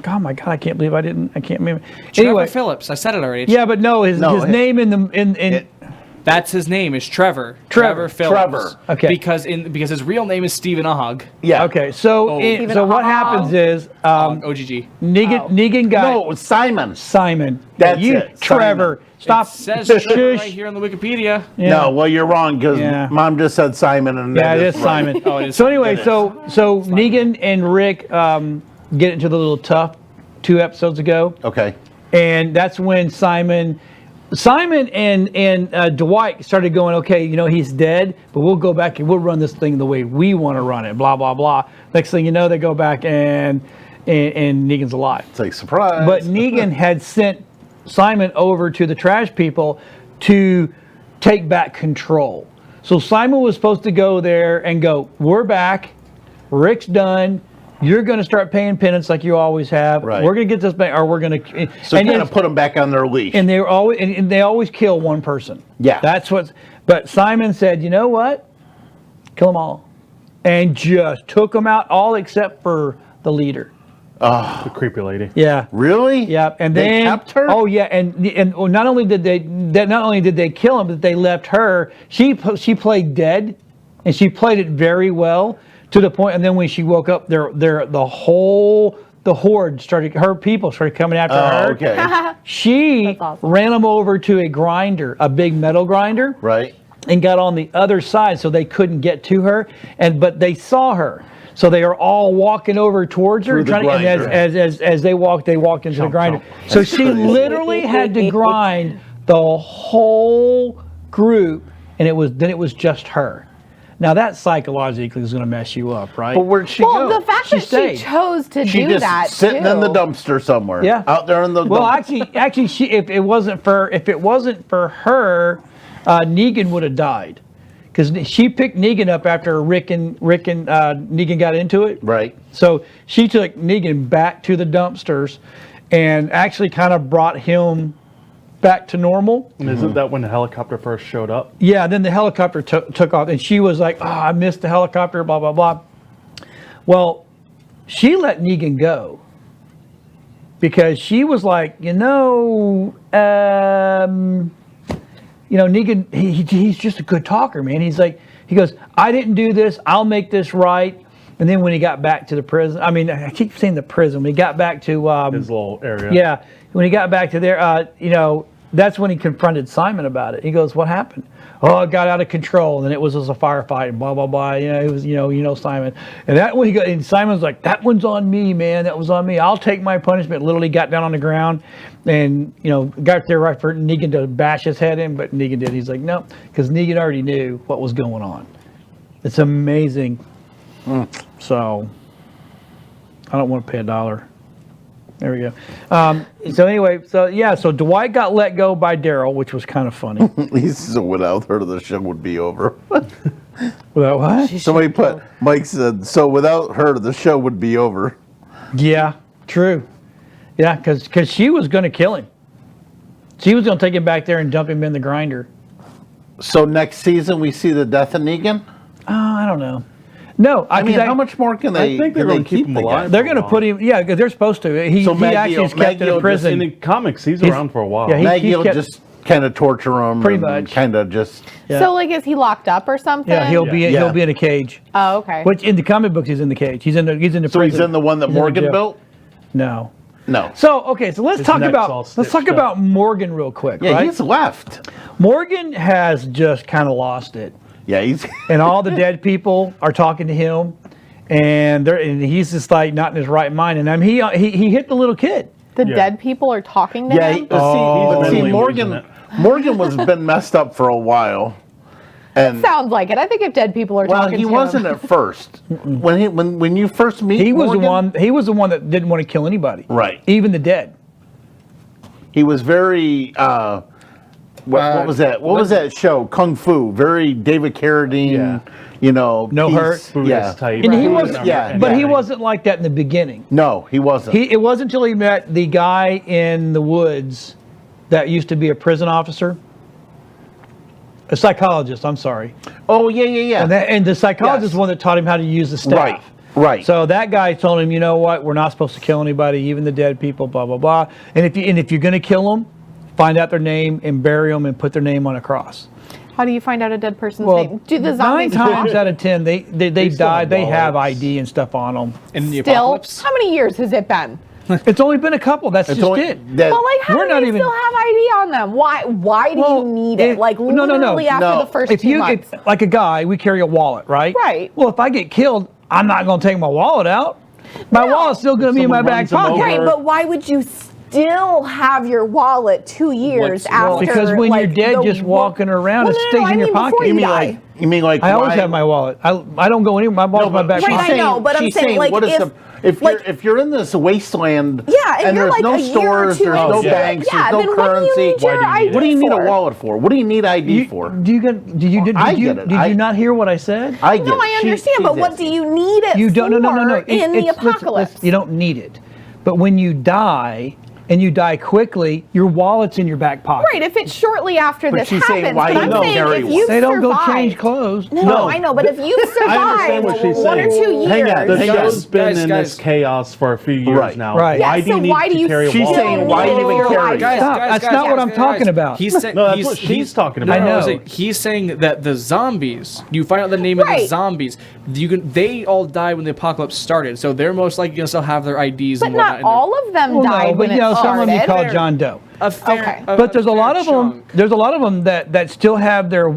C: Oh my god, I can't believe I can't remember.
A: Trevor
C: Anyway,
A: Phillips. I said it already.
C: yeah, but no, his
D: No,
C: name in
A: That's his name is Trevor.
C: Trevor.
A: Phillips.
D: Trevor.
C: Okay.
A: Because his real name is Stephen Ahog.
D: Yeah.
C: okay. So
A: Oh.
C: so
B: Even
C: what
B: a-
C: happens is
A: OGG.
C: Negan got
D: No, it was Simon.
C: Simon.
D: That's
C: you,
D: it,
C: Trevor.
D: Simon.
C: Stop.
A: It says Trevor
C: Shush.
A: right here on the Wikipedia.
C: Yeah.
D: No, well, you're wrong because
C: Yeah.
D: Mom just said Simon. And
C: Yeah,
D: that
C: it is
D: right.
C: Simon.
A: Oh, it is
C: So
A: Simon.
C: anyway,
A: It is.
C: so Negan and Rick get into the little tough 2 episodes ago,
D: Okay.
C: and that's when Simon and Dwight started going, okay, he's dead, but we'll go back and we'll run this thing the way we want to run it. Blah blah blah. Next thing you know, they go back and Negan's alive.
D: It's like, surprise.
C: But Negan had sent Simon over to the trash people to take back control. So Simon was supposed to go there and go, we're back, Rick's done, you're going to start paying penance like you always have.
D: Right.
C: We're going to get this back, or we're going to...
D: So kind of put them back on their leash.
C: And they were always, and they always kill one person.
D: Yeah.
C: That's what... But Simon said, you know what? Kill them all. And just took them out, all except for the leader.
E: The creepy lady.
C: Yeah.
D: Really?
C: Yeah, and
D: They
C: then
D: kept her?
C: Oh yeah, and not only did they kill him, but they left her. She played dead, and she played it very well to the point. And then when she woke up, the horde started. Her people started coming after her.
D: Oh, okay.
C: She
B: That's awesome.
C: ran them over to a grinder, a big metal grinder,
D: Right.
C: and got on the other side so they couldn't get to her. But they saw her. So they are all walking over towards her,
D: Through the
C: and
D: grinder.
C: as they walked into the grinder.
E: chomp.
C: So she literally had to grind the whole group, and it was just her. Now that psychologically is going to mess you up, right?
D: But where'd she
B: Well,
D: go?
B: the fact
C: She
B: that
C: stayed.
B: she chose to
D: She
B: do
D: just
B: that
D: sitting
B: too.
D: in the dumpster somewhere.
C: Yeah.
D: Out there in the
C: Well,
D: dumpster.
C: actually, she if it wasn't for her, Negan would have died, because she picked Negan up after Rick and Negan got into it.
D: Right.
C: So she took Negan back to the dumpsters, and actually kind of brought him back to normal.
E: And isn't that when the helicopter first showed up?
C: Yeah. Then the helicopter took off, and she was like, "Oh, I missed the helicopter." Blah blah blah. Well, she let Negan go because she was like, Negan, he's just a good talker, man. He goes, I didn't do this. I'll make this right. And then when he got back to the prison, I keep saying the prison. When he got back to,
E: His little area.
C: yeah, when he got back to there, that's when he confronted Simon about it. He goes, what happened? Oh, it got out of control, and then it was just a firefight, and blah blah blah. It was, Simon, and that when and Simon's like, that one's on me, man. That was on me. I'll take my punishment. Literally got down on the ground, and got there right for Negan to bash his head in, but Negan did. He's like, no, because Negan already knew what was going on. It's amazing. So I don't want to pay $1. There we go. So anyway, so Dwight got let go by Daryl, which was kind of funny.
D: He said, without her, the show would be over.
C: Well, what?
D: Somebody put, Mike said, so without her, the show would be over.
C: Yeah, true. Yeah, because she was going to kill him. She was going to take him back there and dump him in the grinder.
D: So next season, we see the death of Negan?
C: Oh, I don't know. No,
D: I mean, how much more can they
E: I think they're
D: can they
E: going to keep him
D: the guy?
E: alive.
C: They're going to put him. Yeah, because they're supposed to. He
D: So Maggie
C: actually is
D: will-
C: kept
D: Maggie
C: in
D: will
C: prison.
E: In the comics, he's
C: He's-
E: around for a while.
C: yeah,
D: Maggie
C: he's
D: will
C: kept-
D: just kind of torture him.
C: Pretty much.
D: Kind of just.
C: Yeah.
B: So, like, is he locked up or something?
C: Yeah, he'll be
D: Yeah.
C: he'll be in a cage.
B: Oh, okay.
C: Which in the comic books he's in the cage. He's in the
D: So
C: prison.
D: he's in the one that
C: He's in
D: Morgan
C: jail.
D: built?
C: No.
D: No.
C: So okay, so let's
E: His
C: talk
E: neck's all
C: about let's talk
E: stitched up.
C: about Morgan real quick.
D: Yeah,
C: right?
D: he's left.
C: Morgan has just kind of lost it,
D: Yeah, he's.
C: and all the dead people are talking to him, and he's just like not in his right mind. And I mean, he hit the little kid.
B: The
E: Yeah.
B: dead people are talking to
D: Yeah,
B: him?
E: he's
D: see,
E: mentally losing
D: Morgan was been messed up for a while. And
B: Sounds like it. I think if dead people are
D: well,
B: talking
D: he
B: to
D: wasn't
B: him.
D: at first. When you first meet
C: He was
D: Morgan,
C: the one. He was the one that didn't want to kill anybody.
D: Right.
C: Even the dead.
D: he was very what was that? What was that show? Kung Fu. Very David Carradine.
E: Yeah.
D: You know,
C: No
D: peace.
C: hurt.
E: Buddhist
D: Yeah.
E: type.
C: And he
D: Right.
C: was.
D: Yeah,
C: But he
E: yeah.
C: wasn't like that in the beginning.
D: No, he wasn't.
C: It wasn't until he met the guy in the woods that used to be a prison officer. A psychologist, I'm sorry.
D: oh yeah.
C: And the psychologist
D: Yes.
C: is the one that taught him how to use the staff.
D: Right. Right.
C: So that guy told him, you know what, we're not supposed to kill anybody, even the dead people, blah, blah, blah. And if you're going to kill them, find out their name and bury them and put their name on a cross.
B: How do you find out a dead person's
C: Well,
B: name? Do the
C: 9
B: zombies
C: times
B: talk?
C: out of 10, they
E: still
C: died.
E: have
C: They have
E: wallets.
C: ID and stuff on them.
A: In the
B: Still?
A: apocalypse.
B: How many years has it been?
C: It's only been a couple. That's
D: It's
C: just
D: only-
C: it.
D: that-
B: But like, how
C: We're
B: do
C: not
B: they
C: even-
B: still have ID on them? Why do
C: Well,
B: you need it? Like
C: no,
B: literally after
D: no.
B: the first
C: If
B: 2
C: you,
B: months.
C: like a guy, we carry a wallet, right?
B: Right.
C: Well, if I get killed, I'm not going to take my wallet out. My
B: No.
C: wallet's still going to be in my
E: someone
C: back
E: runs them
C: pocket.
E: over-
B: Right, but why would you still have your wallet 2 years
A: What's-
B: after?
C: Because when
B: like,
C: you're dead,
B: the
C: just
B: wo-
C: walking around,
B: Well,
C: it
B: no,
C: stays
B: I
C: in your
B: mean
C: pocket.
B: before
D: you mean
B: die.
D: like
C: I always
D: why-
C: have my wallet. I don't go anywhere. My wallet's in my back
B: Right,
C: pocket.
B: I know, but I'm
D: she's
B: saying, like,
D: what is if you're in this wasteland
B: Yeah, and
D: and
B: you're
D: there's
B: like
D: no
B: a year or
D: stores,
B: two
D: there's no
B: into it.
D: banks,
B: Yeah,
D: there's no
B: then what do you
D: currency.
B: need your
E: Why do you need
B: ID
E: it?
D: What do you need a
B: for?
D: wallet for? What do you need ID for?
C: Do you get? Did you? Did,
D: I
C: you?
D: get it.
C: Did
D: I-
C: you not hear what I said?
D: I get
B: No,
D: it.
B: I understand,
D: She's
B: but what do
D: asking.
B: you need it
C: You don't.
B: for
C: No.
B: in the
C: listen,
B: apocalypse?
C: you don't need it. But when you die, and you die quickly, your wallet's in your back pocket.
B: Right, if it's shortly after
D: But
B: this
D: she's saying,
B: happens,
D: why
B: but
D: you
B: I'm
D: don't
B: saying
D: carry
B: if
D: one?
B: you
C: They don't go
B: survive-
C: change clothes.
B: No, I know, but if you
E: understand what
B: survive
E: she's
B: 1 or
E: saying.
B: 2 years,
D: Hang on,
E: The
D: hang on.
E: show's been
A: Guys,
E: in
A: guys.
E: this chaos for a few years
D: Right.
E: now.
C: Right.
B: Yeah,
E: Why do
B: so
E: you need
B: why do
E: to
B: you
E: carry a
B: still
D: She's saying,
E: wallet?
D: why
B: need
D: even
B: your
D: carry?
B: ID?
C: Stop. That's not what I'm talking about.
A: He's saying,
E: No, that's what she's talking about.
C: I know.
A: He's saying that the zombies. You find out the name of the
B: Right.
A: zombies. They all died when the apocalypse started, so they're most likely gonna still have their IDs
B: but
A: and whatnot.
B: not all of them
C: Well,
B: died
C: no, but
B: when
C: you know,
B: it
C: some of them you
B: started.
C: call John Doe.
A: A fair,
B: Okay.
C: But there's a lot of them. There's a lot of them that still have their.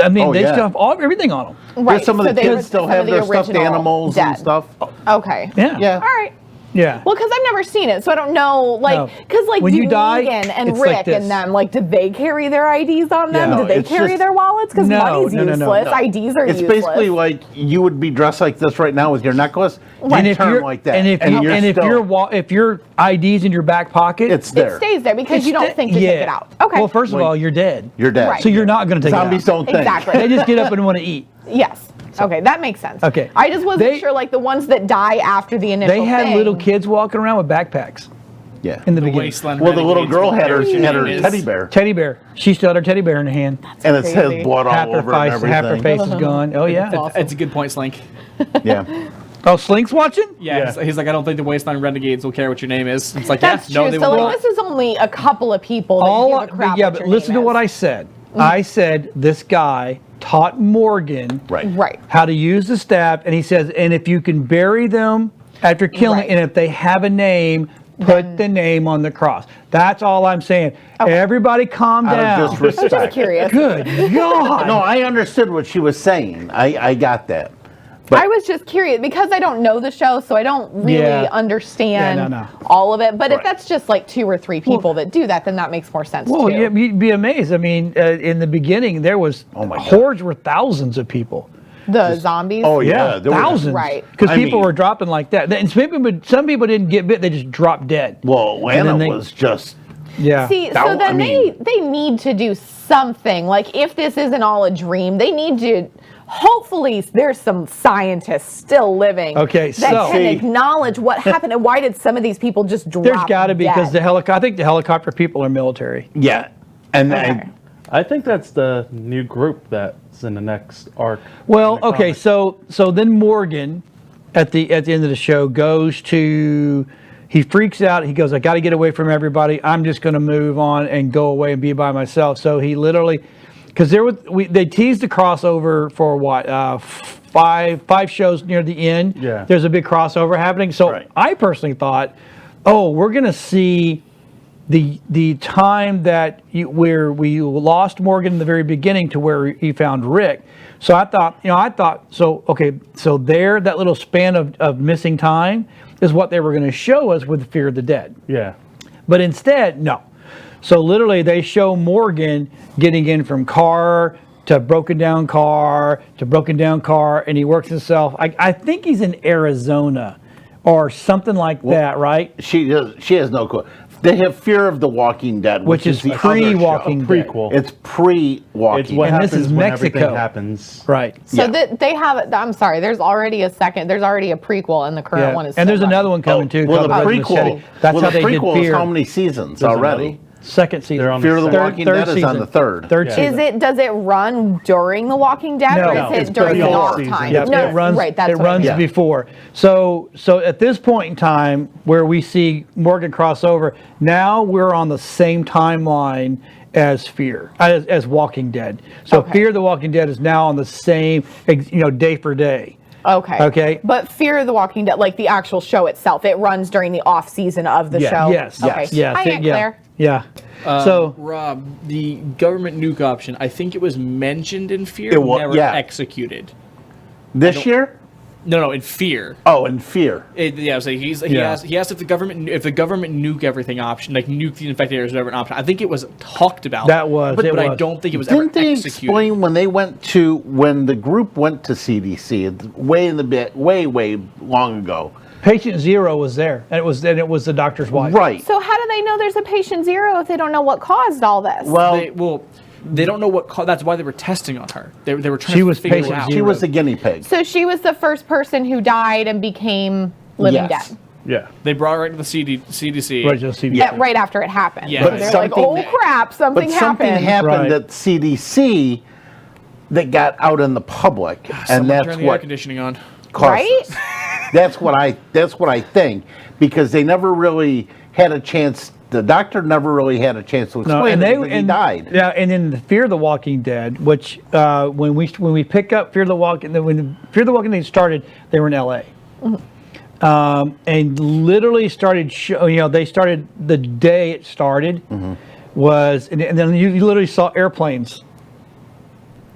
C: I mean,
D: Oh,
C: they
D: yeah.
C: still have everything on them.
B: Right,
D: There's some of
B: so
D: the
B: they were
D: kids still
B: some
D: have
B: of the
D: their stuffed
B: original
D: animals and
B: dead.
D: stuff.
B: Okay.
C: Yeah.
D: Yeah.
B: All right.
C: Yeah.
B: Well, because I've never seen it, so I don't know.
C: No.
B: Like, because like
C: When
B: do
C: you die,
B: Negan and
C: it's like
B: Rick
C: this.
B: and them, like, did they carry their IDs on them?
C: Yeah.
B: Did they
D: It's
B: carry
D: just-
B: their wallets? Because
C: No,
B: money's
C: no, no,
B: useless.
C: no.
B: IDs are
D: It's
B: useless.
D: basically like you would be dressed like this right now with your necklace.
C: And
D: You
C: if
D: turn
C: you're
D: like that,
C: and if if your ID's in your back pocket,
D: it's
B: it
D: there.
B: stays there because you don't
C: sta-
B: think to take it out. Okay.
C: Well, first of
D: Like-
C: all, you're dead.
D: You're dead.
B: Right.
C: So you're not going to take
D: Zombies
C: it out.
D: don't think.
B: Exactly.
C: They just get up and want to eat.
B: Yes. Okay, that makes sense.
C: Okay.
B: I just wasn't
C: They-
B: sure, like the ones that die after the initial
C: They had
B: thing.
C: little kids walking around with backpacks
D: Yeah.
C: in the
A: the
C: beginning.
A: wasteland.
D: Well, the little
A: renegades,
D: girl had her
A: whatever
D: she
A: name
D: had her
A: is.
D: teddy bear,
C: Teddy bear. She still had her teddy bear in her hand.
D: and it
B: crazy.
D: says blood all
C: Half her
D: over it and
C: face, half her
D: everything.
C: face is gone. Oh yeah.
A: It's a good point, Slink.
D: Yeah.
C: Oh, Slink's watching.
A: Yeah,
E: Yeah.
A: He's like, I don't think the wasteland renegades will care what your name is. It's like,
B: That's
A: yeah, no,
B: true.
A: they
B: So
A: will.
B: like, this is only a couple of people that
C: All
B: give a crap
C: yeah,
B: what
C: but
B: your
C: listen
B: name
C: to what
B: is.
C: I said. I said this guy taught Morgan
D: Right.
B: Right.
C: how to use the staff, and he says, and if you can bury them after killing,
B: Right.
C: and if they have a name, put the name on the cross. That's all I'm saying.
B: Okay.
C: Everybody, calm
D: Out of
C: down.
B: I was just
D: disrespect.
B: curious.
C: Good God.
D: No, I understood what she was saying. I got that.
B: I was just curious because I don't know the show, so I don't really
C: Yeah.
B: understand
C: Yeah, no.
B: all of it. But if
D: Right.
B: that's just like 2 or 3 people that do that, then that makes more sense
C: Well,
B: too.
C: you'd be amazed. I mean, in the beginning, there was
D: Oh my God.
C: hordes were thousands of people.
B: The zombies.
D: Oh yeah, there were-
C: thousands.
B: Right.
C: Because
D: I
C: people
D: mean-
C: were dropping like that. And some people didn't get bit; they just dropped dead.
D: Well,
C: And
D: Lana
C: then they-
D: was just.
C: Yeah.
B: See,
D: That-
B: so then
D: I mean-
B: they need to do something. Like if this isn't all a dream, they need to. Hopefully, there's some scientists still living.
C: Okay,
B: that
C: so-
B: can
C: See-
B: acknowledge what happened and why did some of these people just drop?
C: There's got to be because
B: dead?
C: I think the helicopter people are military.
D: Yeah, and
B: Okay.
E: I think that's the new group that's in the next arc.
C: Well,
E: in the
C: okay,
E: comic.
C: so then Morgan, at the end of the show, goes to He freaks out. He goes, I got to get away from everybody. I'm just going to move on and go away and be by myself. So he literally, because they teased the crossover for what, five shows near the end.
E: Yeah.
C: There's a big crossover happening. So
D: Right.
C: I personally thought, oh, we're going to see the time where we lost Morgan in the very beginning to where he found Rick. So I thought, so that little span of missing time is what they were going to show us with Fear of the Dead.
E: Yeah.
C: But instead, no. So literally they show Morgan getting in from car to broken down car to broken down car, and he works himself. I think he's in Arizona or something like that, right?
D: She has no clue. They have Fear of the Walking Dead,
C: Which is
D: the other
C: pre-Walking
D: show.
C: Dead.
E: Prequel.
D: It's pre-Walking
E: It's what
C: And this
E: happens
C: is
E: when
C: Mexico.
E: everything happens.
C: Right.
B: So
D: Yeah.
B: they have. I'm sorry. There's already a prequel, and the current one is.
C: And there's
B: still
C: another
B: running.
C: one coming too.
D: Well, the
C: called Resident
D: prequel.
C: City. That's
D: well,
C: how
D: the
C: they did
D: prequel is
C: Fear.
D: how many seasons
E: There's
D: already?
E: another?
C: Second season.
E: They're on
D: Fear of the
E: Third-
D: Walking Dead is on the third.
C: Third
E: Yeah.
C: season.
B: Does it run during The Walking Dead,
C: No.
B: or
C: No,
B: is
E: it's
B: it during the
E: before.
B: off
E: Season.
B: time?
C: Yeah,
B: No,
C: it runs.
B: right. That's
C: it
B: what I
C: runs
B: mean.
C: before. So at this point in time, where we see Morgan cross over, now we're on the same timeline as Fear, as Walking Dead. So
B: Okay.
C: Fear the Walking Dead is now on the same, day for day.
B: Okay.
C: Okay.
B: But Fear of the Walking Dead, like the actual show itself, it runs during the off season of the show.
C: Yes.
B: Okay.
C: Yes.
B: Hi, Aunt Claire.
C: Yeah. So
A: Rob, the government nuke option, I think it was mentioned in Fear,
D: It wa-
A: never
D: yeah.
A: executed.
D: This year?
A: No, in Fear.
D: Oh, in Fear.
A: So he
C: Yeah.
A: asked if the government nuke everything option, like nuke the infected areas, whatever an option. I think it was talked about.
C: That was-
A: but
C: it
A: I
C: was.
A: don't think it was
D: Didn't
A: ever
D: they
A: executed.
D: explain when the group went to CDC way long ago?
C: Patient Zero was there, and it was the doctor's wife.
D: Right.
B: So how do they know there's a patient zero if they don't know what caused all this?
D: Well,
A: They don't know that's why they were testing on her. They were trying
C: She
A: to
C: was
A: figure it
C: patient
A: out.
D: she was the guinea pig.
B: So she was the first person who died and became living
D: Yes.
B: dead.
E: Yeah.
A: They brought her right to the CDC.
C: Right, just CDC.
B: Yeah, right after it happened.
A: Yeah.
B: So
A: But
B: they're like,
D: something-
B: oh crap, something
D: But something
B: happened.
D: happened
C: Right.
D: at CDC that got out in the public, and
A: Someone
D: that's
A: turned the air
D: what
A: conditioning on.
D: caused
B: Right?
D: this. That's what I think, because they never really had a chance. The doctor never really had a chance to explain it, because he died.
C: Yeah, and in Fear the Walking Dead, which when we pick up Fear the Walking, when Fear the Walking Dead started, they were in L.A. And literally started they started the day it started was, and then you literally saw airplanes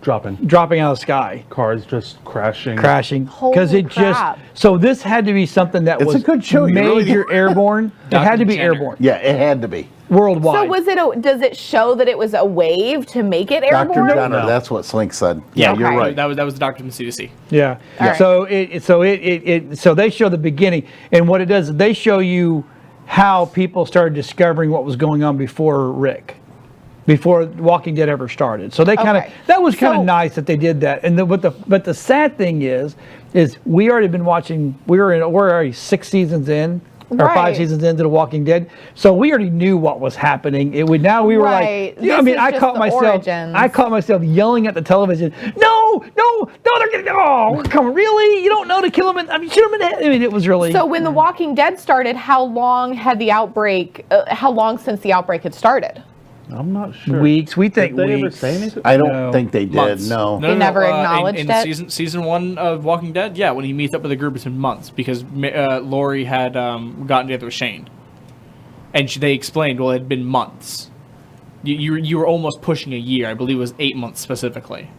E: Dropping.
C: dropping out of the sky.
E: Cars just crashing.
B: Holy
C: it
B: crap.
C: so this had to be something that
D: It's
C: was
D: a good show, you really-
C: major airborne. It had to be
A: Jenner.
C: airborne
D: Yeah, it had to be.
C: worldwide.
B: So was it? Does it show that it was a wave to make it
D: Dr.
B: airborne?
D: Jenner, that's what Slink said. Yeah,
B: Okay.
D: you're right.
A: That was the doctor from the CDC.
C: Yeah.
B: All right.
C: So they show the beginning, and what it does is they show you how people started discovering what was going on before Rick, before Walking Dead ever started. So they kind of
B: Okay.
C: that was kind of
B: So-
C: nice that they did that. And but the sad thing is we already been watching. We're already 6 seasons in. Or 5
B: Right.
C: seasons into The Walking Dead, so we already knew what was happening. We were
B: Right.
C: like, I
B: This
C: mean,
B: is
C: I
B: just
C: caught
B: the
C: myself,
B: origins.
C: I caught myself yelling at the television. No, they're getting. Oh, come on, really? You don't know to kill him? Shoot him in the head. I mean, it was really.
B: So when The Walking Dead started, how long had the outbreak? How long since the outbreak had started?
E: I'm not sure.
C: Weeks. We think
E: Did they ever
C: weeks.
E: say anything?
D: I don't
C: No.
D: think they did.
A: Months.
D: No.
B: They never acknowledged
A: in
B: it?
A: season 1 of Walking Dead. Yeah, when he meets up with the group, it's been months because Lori had gotten together with Shane, and they explained, well, it had been months. You were almost pushing a year. I believe it was 8 months specifically.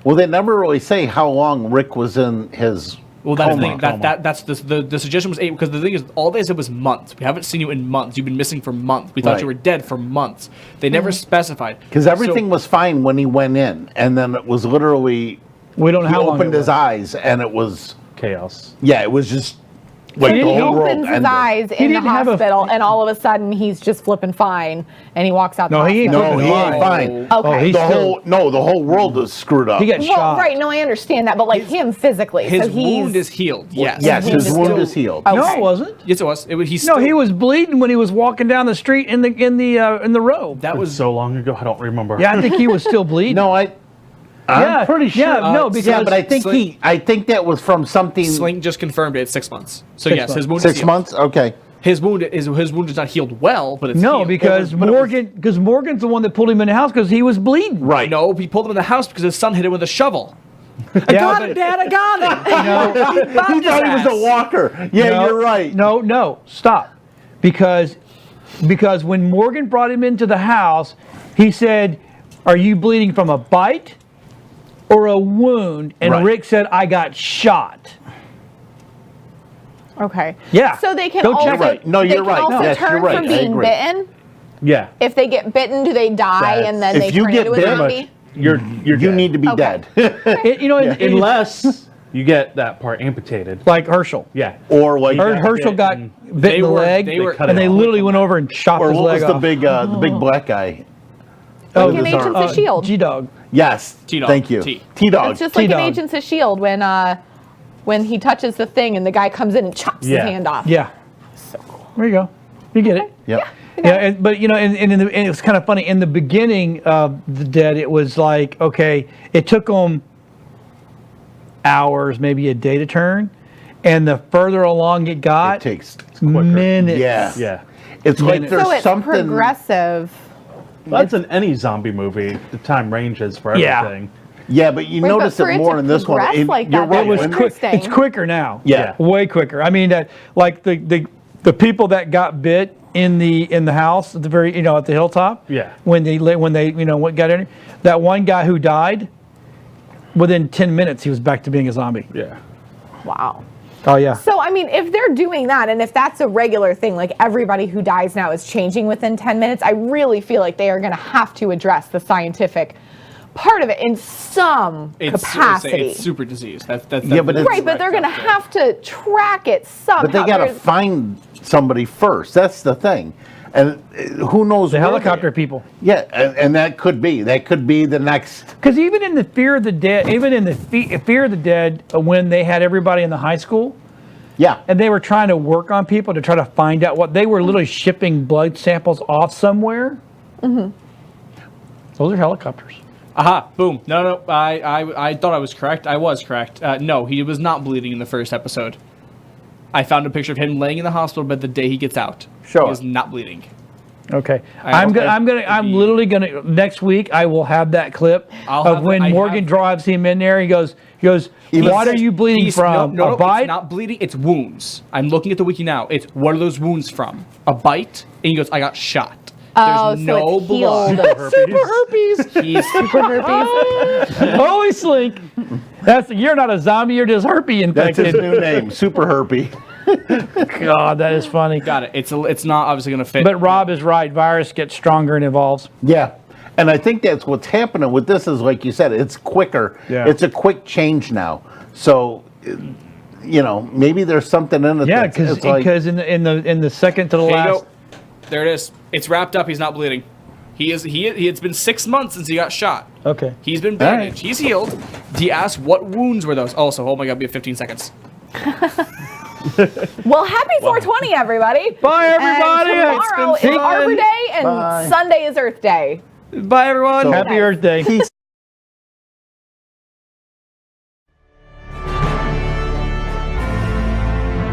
D: Well, they never really say how long Rick was in his
A: Well, that's the
D: coma.
A: thing. That's the suggestion was 8 because the thing is, all they said was months. We haven't seen you in months. You've been missing for months. We thought
D: Right.
A: you were dead for months. They never specified
D: Because everything
A: So-
D: was fine when he went in, and then it was literally
C: We don't know
D: he
C: how long
D: opened
C: it
D: his
C: was.
D: eyes, and it was
E: Chaos.
D: it was just like
C: He
D: the
B: He
D: whole world
B: opens his
D: ended.
B: eyes
C: He
B: in the
C: didn't have a-
B: hospital, and all of a sudden he's just flipping fine, and he walks out.
C: No,
B: the
C: he ain't
B: hospital.
D: No, he ain't fine.
B: Okay.
C: Oh, he's
D: The
C: still.
D: the whole world is screwed up.
C: He got
B: Well,
C: shot.
B: right. No, I understand that, but like him physically,
A: His
B: so he's
A: wound is healed. Yes.
D: Yes,
B: His
D: his
B: wound
D: wound
B: is
D: is healed.
B: Oh.
C: No,
B: Okay.
C: it wasn't.
A: Yes, it was. He's
C: No,
A: still,
C: he was bleeding when he was walking down the street in the row.
A: That
E: It was
A: was
E: so long ago, I don't remember.
C: Yeah, I think he was still bleeding.
D: No,
C: Yeah,
D: I'm pretty sure.
C: yeah, no, because-
D: yeah, but I think
A: Slink-
D: I think that was from something.
A: Slink just confirmed it. It's 6 months. So
C: 6
A: yes, his
C: months.
A: wound is
D: 6
A: healed.
D: months. Okay.
A: his wound is not healed well, but it's
C: No,
A: healed.
C: because
D: but it was-
C: Morgan's the one that pulled him in the house because he was bleeding.
D: Right.
A: No, he pulled him in the house because his son hit him with a shovel. I
C: Yeah,
A: got
C: but-
A: him, Dad. I got him.
C: No,
D: He thought he was a walker. Yeah,
C: no,
D: you're right.
C: No, stop. Because when Morgan brought him into the house, he said, "Are you bleeding from a bite or a wound?" And
D: Right.
C: Rick said, "I got shot."
B: Okay.
C: Yeah.
B: So they can
C: Go check
B: also
C: it.
D: Right. No,
B: they
D: you're
B: can
D: right.
B: also
D: Yes,
B: turn
D: you're right.
B: from
D: I
B: being
D: agree.
B: bitten.
E: Yeah.
B: If they get bitten, do they die and then
D: If
B: they
D: you
B: turn
D: get
B: into a
D: bitten-
B: zombie?
E: You're
D: You
E: dead.
D: need to be
B: Okay.
D: dead.
E: unless you get that part amputated.
C: Like Herschel.
E: Yeah.
D: Or like,
C: Herschel got bit
A: They
C: in the
A: were-
C: leg,
A: they were-
E: cut
C: and
E: it
C: they
E: off.
C: literally went over and chopped
D: or
C: his
D: what
C: leg
D: was the
C: off.
D: big black guy?
B: Like
D: Oh,
B: in
D: those are-
B: Agents of S.H.I.E.L.D.
C: G-Dog.
D: Yes.
A: T-Dog.
D: Thank you. T-Dog.
B: It's just like in
C: T-Dog.
B: Agents of S.H.I.E.L.D. when he touches the thing and the guy comes in and chops his
E: Yeah.
B: hand off.
C: Yeah.
B: So cool.
C: There you go. You get it.
D: Yep.
C: Yeah, but and it was kind of funny. In the beginning of The Dead, it was like, okay, it took them hours, maybe a day to turn. And the further along it got,
D: It takes.
C: minutes.
D: Yeah.
E: Yeah.
D: It's like
C: Minutes.
D: there's
B: So it's
D: something.
B: progressive.
E: That's in any zombie movie. The time ranges for
C: Yeah.
E: everything.
D: Yeah, but you
B: Right, but
D: notice
B: for
D: it
B: it
D: more
B: to
D: in this one.
B: progress like
D: You're
B: that,
D: right.
C: It was
B: When-
C: quick.
B: Interesting.
C: It's quicker now.
D: Yeah.
C: Way quicker. I mean, that like the people that got bit in the house at the very at the hilltop.
E: Yeah.
C: When they got in, that one guy who died, within 10 minutes he was back to being a zombie.
E: Yeah.
B: Wow.
C: Oh yeah.
B: So, I mean, if they're doing that and if that's a regular thing, like everybody who dies now is changing within 10 minutes, I really feel like they are going to have to address the scientific part of it in some capacity.
A: It's super disease. That's
D: Yeah, but it's-
B: Right, but they're going to have to track it somehow.
D: But they got to
B: There's-
D: find somebody first. That's the thing. And who knows?
C: The
D: where
C: helicopter
D: they-
C: people.
D: Yeah, and that could be the next.
C: Because even in the Fear of the Dead, Fear of the Dead, when they had everybody in the high school,
D: Yeah.
C: and they were trying to work on people to try to find out what they were literally shipping blood samples off somewhere. Mm-hmm. Those are helicopters.
A: Aha! Boom! No. I thought I was correct. I was correct. No, he was not bleeding in the first episode. I found a picture of him laying in the hospital bed the day he gets out.
D: Sure.
A: He is not bleeding.
C: Okay,
A: I-
C: I'm literally gonna next week. I will have that clip
A: I'll
C: of
A: have-
C: when
A: I
C: Morgan
A: have-
C: drives him in there. He goes, "What are you bleeding
A: He's-
C: from?
A: No,
C: a bite?"
A: it's not bleeding. It's wounds. I'm looking at the wiki now. It's what are those wounds from? A bite? And he goes, I got shot.
B: Oh,
A: There's
B: so
A: no
B: it's
A: blood.
B: healed.
C: Super herpes.
A: He's
B: Super herpes.
C: Holy slink! You're not a zombie. You're just herpes
D: That's his
C: infected.
D: new name, Super Herpy.
C: God, that is funny.
A: got it. It's not obviously going to fit.
C: But Rob is right. Virus gets stronger and evolves.
D: Yeah. And I think that's what's happening with this is like you said, it's quicker.
C: Yeah.
D: It's a quick change now. So, maybe there's something in it.
C: Yeah,
D: that's- it's like-
C: because in the second to the
A: There you
C: last.
A: go. There it is. It's wrapped up. He's not bleeding. It's been 6 months since he got shot.
C: Okay.
A: He's been
D: All right.
A: bandaged. He's healed. He asked what wounds were those. Also, oh my god, we have 15 seconds.
B: Well, happy 420, everybody.
C: Bye, everybody.
B: And
C: It's
B: tomorrow
C: been
B: is Arbor
C: fun.
B: Day and
D: Bye.
B: Sunday is Earth Day.
A: Bye, everyone.
D: So-
C: Happy Earth Day.
D: Peace.